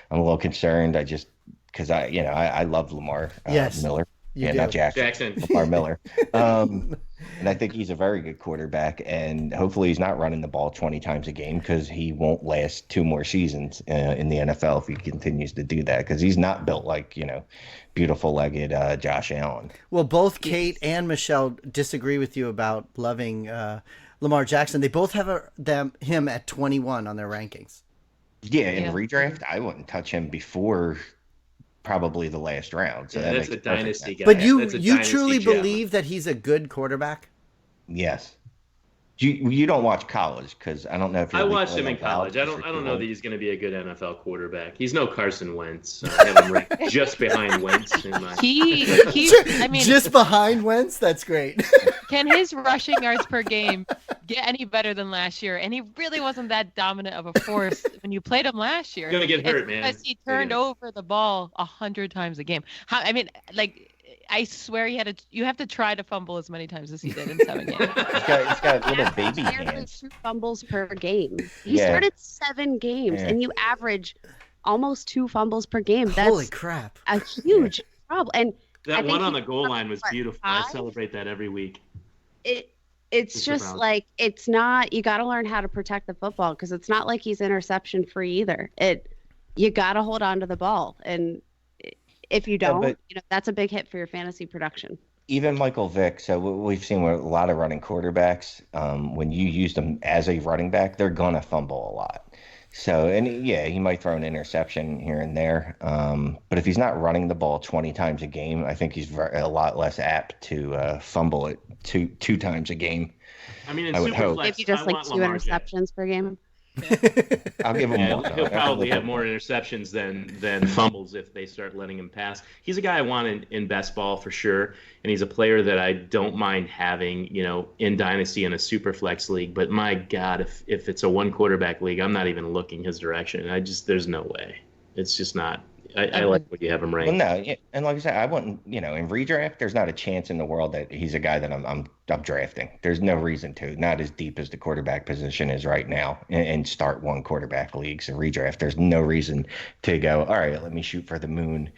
a little concerned. Because I love Lamar Miller. Not Jackson. Lamar Miller. And I think he's a very good quarterback. And hopefully he's not running the ball 20 times a game because he won't last 2 more seasons in the NFL if he continues to do that. Because he's not built like, beautiful-legged Josh Allen. Well, both Kate and Michelle disagree with you about loving Lamar Jackson. They both have him at 21 on their rankings. Yeah, in redraft, I wouldn't touch him before probably the last round. So that's a dynasty guy. But you truly believe that he's a good quarterback? Yes. You don't watch college because I don't know if I watched him in college. I don't know that he's going to be a good NFL quarterback. He's no Carson Wentz. I have him ranked just behind Wentz. Just behind Wentz. That's great. Can his rushing yards per game get any better than last year? And he really wasn't that dominant of a force when you played him last year. He's going to get hurt, man. Because he turned over the ball 100 times a game. I swear you have to try to fumble as many times as he did in 7 games. He's got little baby hands. 2 fumbles per game. He started 7 games, and you average almost 2 fumbles per game. That's holy crap! A huge problem. And that one on the goal line was beautiful. I celebrate that every week. It's just like it's not. You got to learn how to protect the football because it's not like he's interception free either. You got to hold on to the ball and. If you don't, that's a big hit for your fantasy production. Even Michael Vick, so we've seen with a lot of running quarterbacks, when you use them as a running back, they're going to fumble a lot. So, he might throw an interception here and there. But if he's not running the ball 20 times a game, I think he's a lot less apt to fumble it two times a game. I mean, I would hope. If you just 2 interceptions per game. I'll give him more. He'll probably have more interceptions than fumbles if they start letting him pass. He's a guy I want in best ball for sure, and he's a player that I don't mind having, in Dynasty in a super flex league. But my God, if it's a 1 quarterback league, I'm not even looking his direction. There's no way. It's just not. I like what you have him ranked. Well, no, and like I said, I wouldn't. In redraft, there's not a chance in the world that he's a guy that I'm drafting. There's no reason to. Not as deep as the quarterback position is right now, and start 1 quarterback leagues in redraft. There's no reason to go. All right, let me shoot for the moon.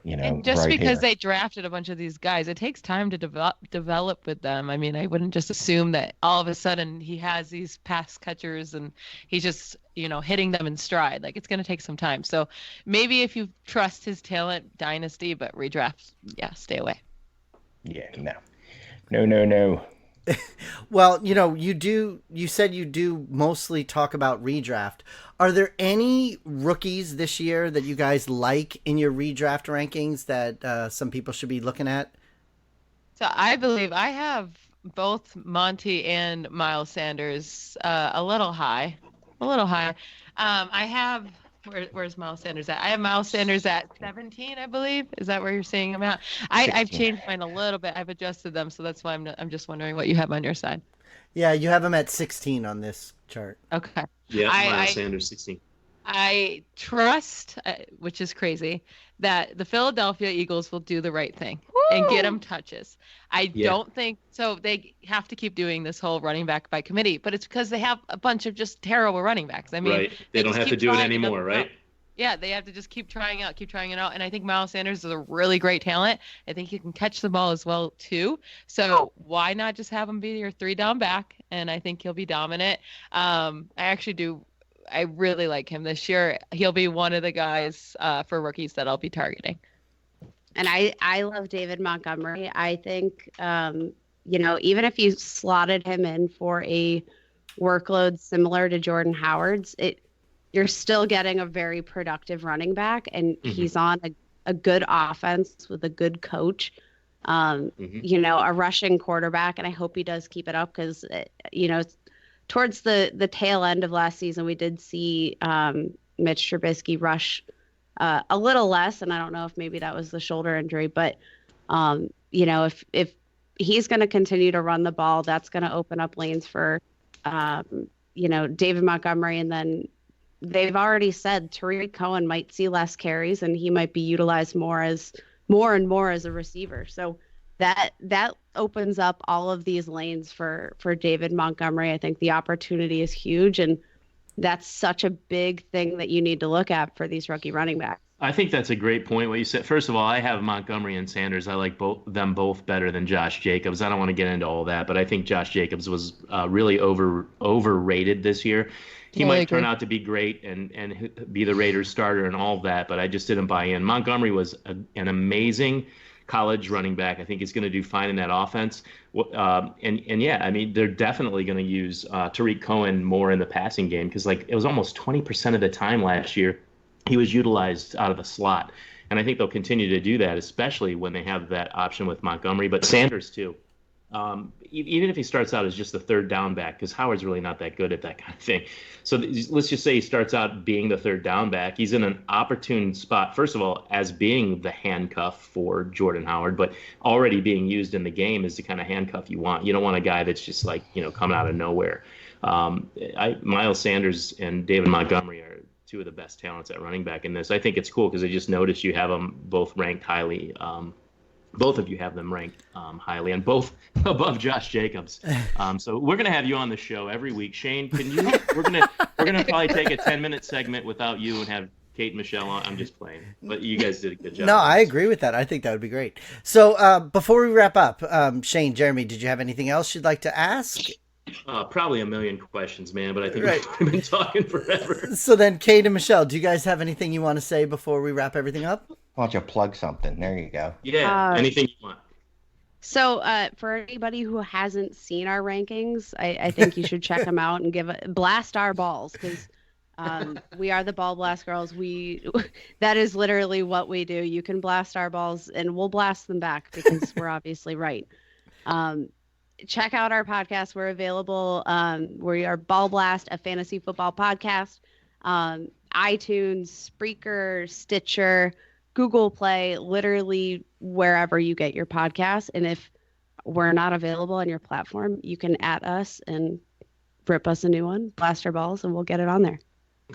And just because they drafted a bunch of these guys, it takes time to develop with them. I mean, I wouldn't just assume that all of a sudden he has these pass catchers and he's just, hitting them in stride. Like, it's going to take some time. So maybe if you trust his talent, dynasty, but redraft, stay away. Yeah, no. Well, you said you do mostly talk about redraft. Are there any rookies this year that you guys like in your redraft rankings that some people should be looking at? So I believe I have both Monty and Miles Sanders a little high. I have where's Miles Sanders at? I have Miles Sanders at 17, I believe. Is that where you're seeing him at? I've changed mine a little bit. I've adjusted them, so that's why I'm just wondering what you have on your side. Yeah, you have him at 16 on this chart. Okay. Yeah, Miles Sanders 16. I trust, which is crazy, that the Philadelphia Eagles will do the right thing and get him touches. I don't think so. They have to keep doing this whole running back by committee, but it's because they have a bunch of just terrible running backs. I mean, right. They don't have to do it anymore, right? Yeah, they have to just keep trying it out. And I think Miles Sanders is a really great talent. I think he can catch the ball as well, too. So why not just have him be your 3-down back? And I think he'll be dominant. I really like him this year. He'll be one of the guys for rookies that I'll be targeting. And I love David Montgomery. I think, even if you slotted him in for a workload similar to Jordan Howard's, you're still getting a very productive running back, and he's on a good offense with a good coach, a rushing quarterback, and I hope he does keep it up because, towards the tail end of last season, we did see Mitch Trubisky rush a little less, and I don't know if maybe that was the shoulder injury, but if he's going to continue to run the ball. That's going to open up lanes for, David Montgomery. And then they've already said Tariq Cohen might see less carries and he might be utilized more and more as a receiver. So that opens up all of these lanes for David Montgomery. I think the opportunity is huge, and that's such a big thing that you need to look at for these rookie running backs. I think that's a great point what you said. First of all, I have Montgomery and Sanders. I like them both better than Josh Jacobs. I don't want to get into all that, but I think Josh Jacobs was really overrated this year. He might turn out to be great and be the Raiders starter and all of that, but I just didn't buy in. Montgomery was an amazing college running back. I think he's going to do fine in that offense. They're definitely going to use Tariq Cohen more in the passing game because it was almost 20% of the time last year he was utilized out of the slot. And I think they'll continue to do that, especially when they have that option with Montgomery, but Sanders too. Even if he starts out as just the third down back, because Howard's really not that good at that kind of thing. So let's just say he starts out being the third down back. He's in an opportune spot, first of all, as being the handcuff for Jordan Howard, but already being used in the game is the kind of handcuff you want. You don't want a guy that's just coming out of nowhere. Miles Sanders and David Montgomery are two of the best talents at running back in this. I think it's cool because I just noticed you have them both ranked highly. Both of you have them ranked highly, and both above Josh Jacobs. So we're gonna have you on the show every week, Shane. We're gonna probably take a 10-minute segment without you and have Kate and Michelle on. I'm just playing, but you guys did a good job. No, I agree with that. I think that would be great. So before we wrap up, Shane, Jeremy, did you have anything else you'd like to ask? Probably a million questions, man, but I think we've been talking forever. So then, Kate and Michelle, do you guys have anything you want to say before we wrap everything up? Why don't you plug something? There you go. Yeah, anything you want. So for anybody who hasn't seen our rankings, I think you should check them out and blast our balls because we are the Ball Blast Girls. That is literally what we do. You can blast our balls and we'll blast them back because we're obviously right. Check out our podcast. We're available. We are Ball Blast, a fantasy football podcast. iTunes, Spreaker, Stitcher, Google Play, literally wherever you get your podcasts. And if we're not available on your platform, you can @ us and rip us a new one, blast our balls, and we'll get it on there.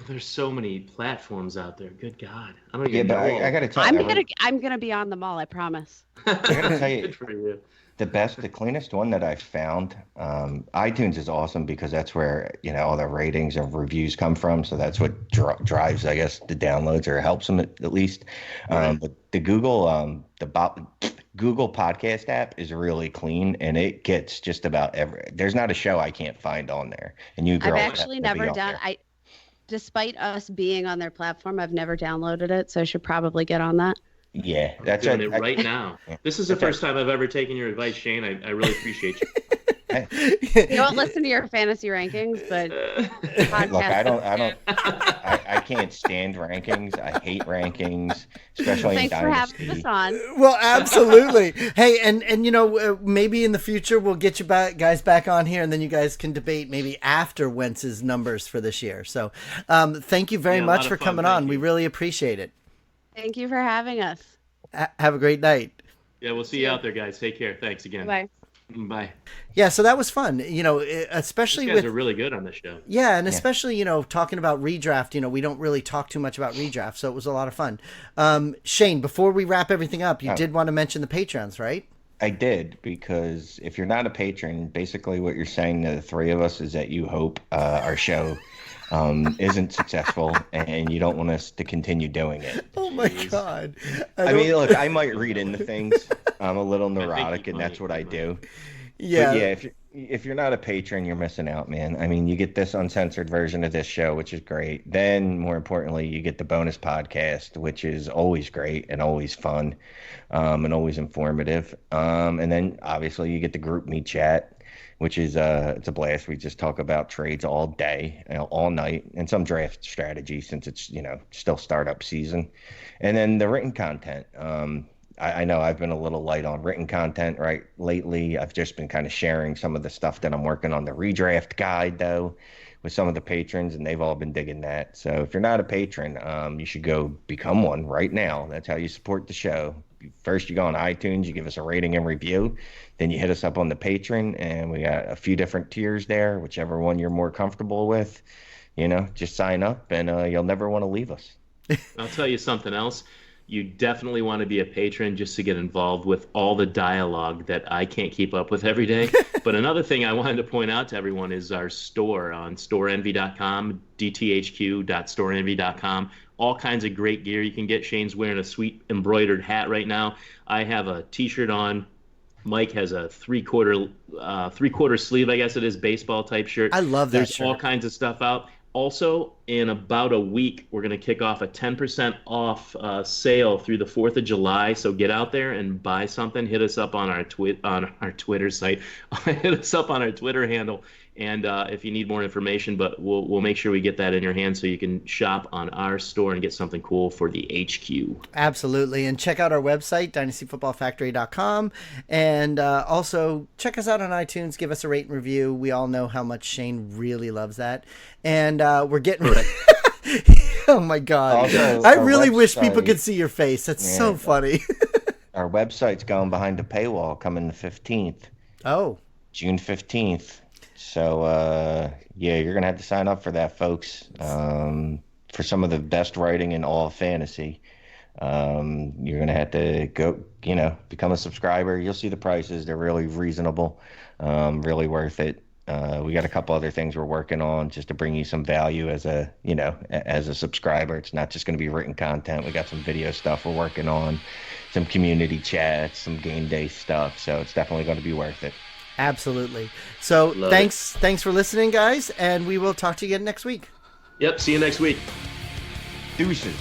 There's so many platforms out there. Good God. I don't even know. I got to tell you. I'm gonna be on them all, I promise. I got to tell you. Good for you. The cleanest one that I've found, iTunes is awesome because that's where, all the ratings and reviews come from. So that's what drives, I guess, the downloads or helps them at least. But the Google podcast app is really clean and it gets just about there's not a show I can't find on there. And you girls I've actually never done, despite us being on their platform, I've never downloaded it. So I should probably get on that. Yeah, that's doing it right now. This is the first time I've ever taken your advice, Shane. I really appreciate you. You don't listen to your fantasy rankings, but look, I can't stand rankings. I hate rankings, especially Thanks in Dynasty. Dynasty. For having us on. Well, absolutely. Hey, and maybe in the future we'll get you guys back on here, and then you guys can debate maybe after Wentz's numbers for this year. So, thank you very much for coming on. We really appreciate it. Thank you for having us. Have a great night. Yeah, we'll see you out there, guys. Take care. Thanks again. Bye. Bye. Yeah, so that was fun. Especially These guys are really good on this show. Yeah, and especially, talking about redraft, we don't really talk too much about redraft, so it was a lot of fun. Shane, before we wrap everything up, you did want to mention the Patrons, right? I did, because if you're not a patron, basically what you're saying to the three of us is that you hope our show isn't successful and you don't want us to continue doing it. Oh my God. I mean, look, I might read into things. I'm a little neurotic and that's what I do. Yeah. But yeah, if you're not a patron, you're missing out, man. I mean, you get this uncensored version of this show, which is great. Then more importantly, you get the bonus podcast, which is always great and always fun, and always informative. And then obviously you get the group me chat, which is it's a blast. We just talk about trades all day, all night, and some draft strategy since it's still startup season, and then the written content. I know I've been a little light on written content lately. I've just been kind of sharing some of the stuff that I'm working on the redraft guide though with some of the patrons, and they've all been digging that. So if you're not a patron, you should go become one right now. That's how you support the show. first you go on iTunes, you give us a rating and review, then you hit us up on the Patreon, and we got a few different tiers there, whichever one you're more comfortable with. Just sign up, and you'll never want to leave us. I'll tell you something else. You definitely want to be a patron just to get involved with all the dialogue that I can't keep up with every day. But another thing I wanted to point out to everyone is our store on storeenvy.com, dthq.storeenvy.com. All kinds of great gear you can get. Shane's wearing a sweet embroidered hat right now. I have a T-shirt on. Mike has a three-quarter sleeve, I guess it is, baseball type shirt. I love that There's shirt. all kinds of stuff out. Also, in about a week, we're going to kick off a 10% off sale through the 4th of July. So get out there and buy something. Hit us up on our Twitter site. Hit us up on our Twitter handle. And if you need more information, but we'll make sure we get that in your hands so you can shop on our store and get something cool for the HQ. Absolutely. And check out our website, dynastyfootballfactory.com. And also check us out on iTunes. Give us a rate and review. We all know how much Shane really loves that. And we're getting... Oh, my God. Also, I our really wish people website- could see your face. That's so funny. Our website's going behind the paywall coming the 15th, Oh, June 15th. So, you're going to have to sign up for that, folks. For some of the best writing in all of fantasy. You're going to have to go, become a subscriber. You'll see the prices. They're really reasonable, really worth it. We got a couple other things we're working on just to bring you some value as a subscriber. It's not just going to be written content. We got some video stuff we're working on, some community chats, some game day stuff. So it's definitely going to be worth it. absolutely. So Love thanks for listening, guys. And we will talk to you again next week. Yep, see you next week. Deuces.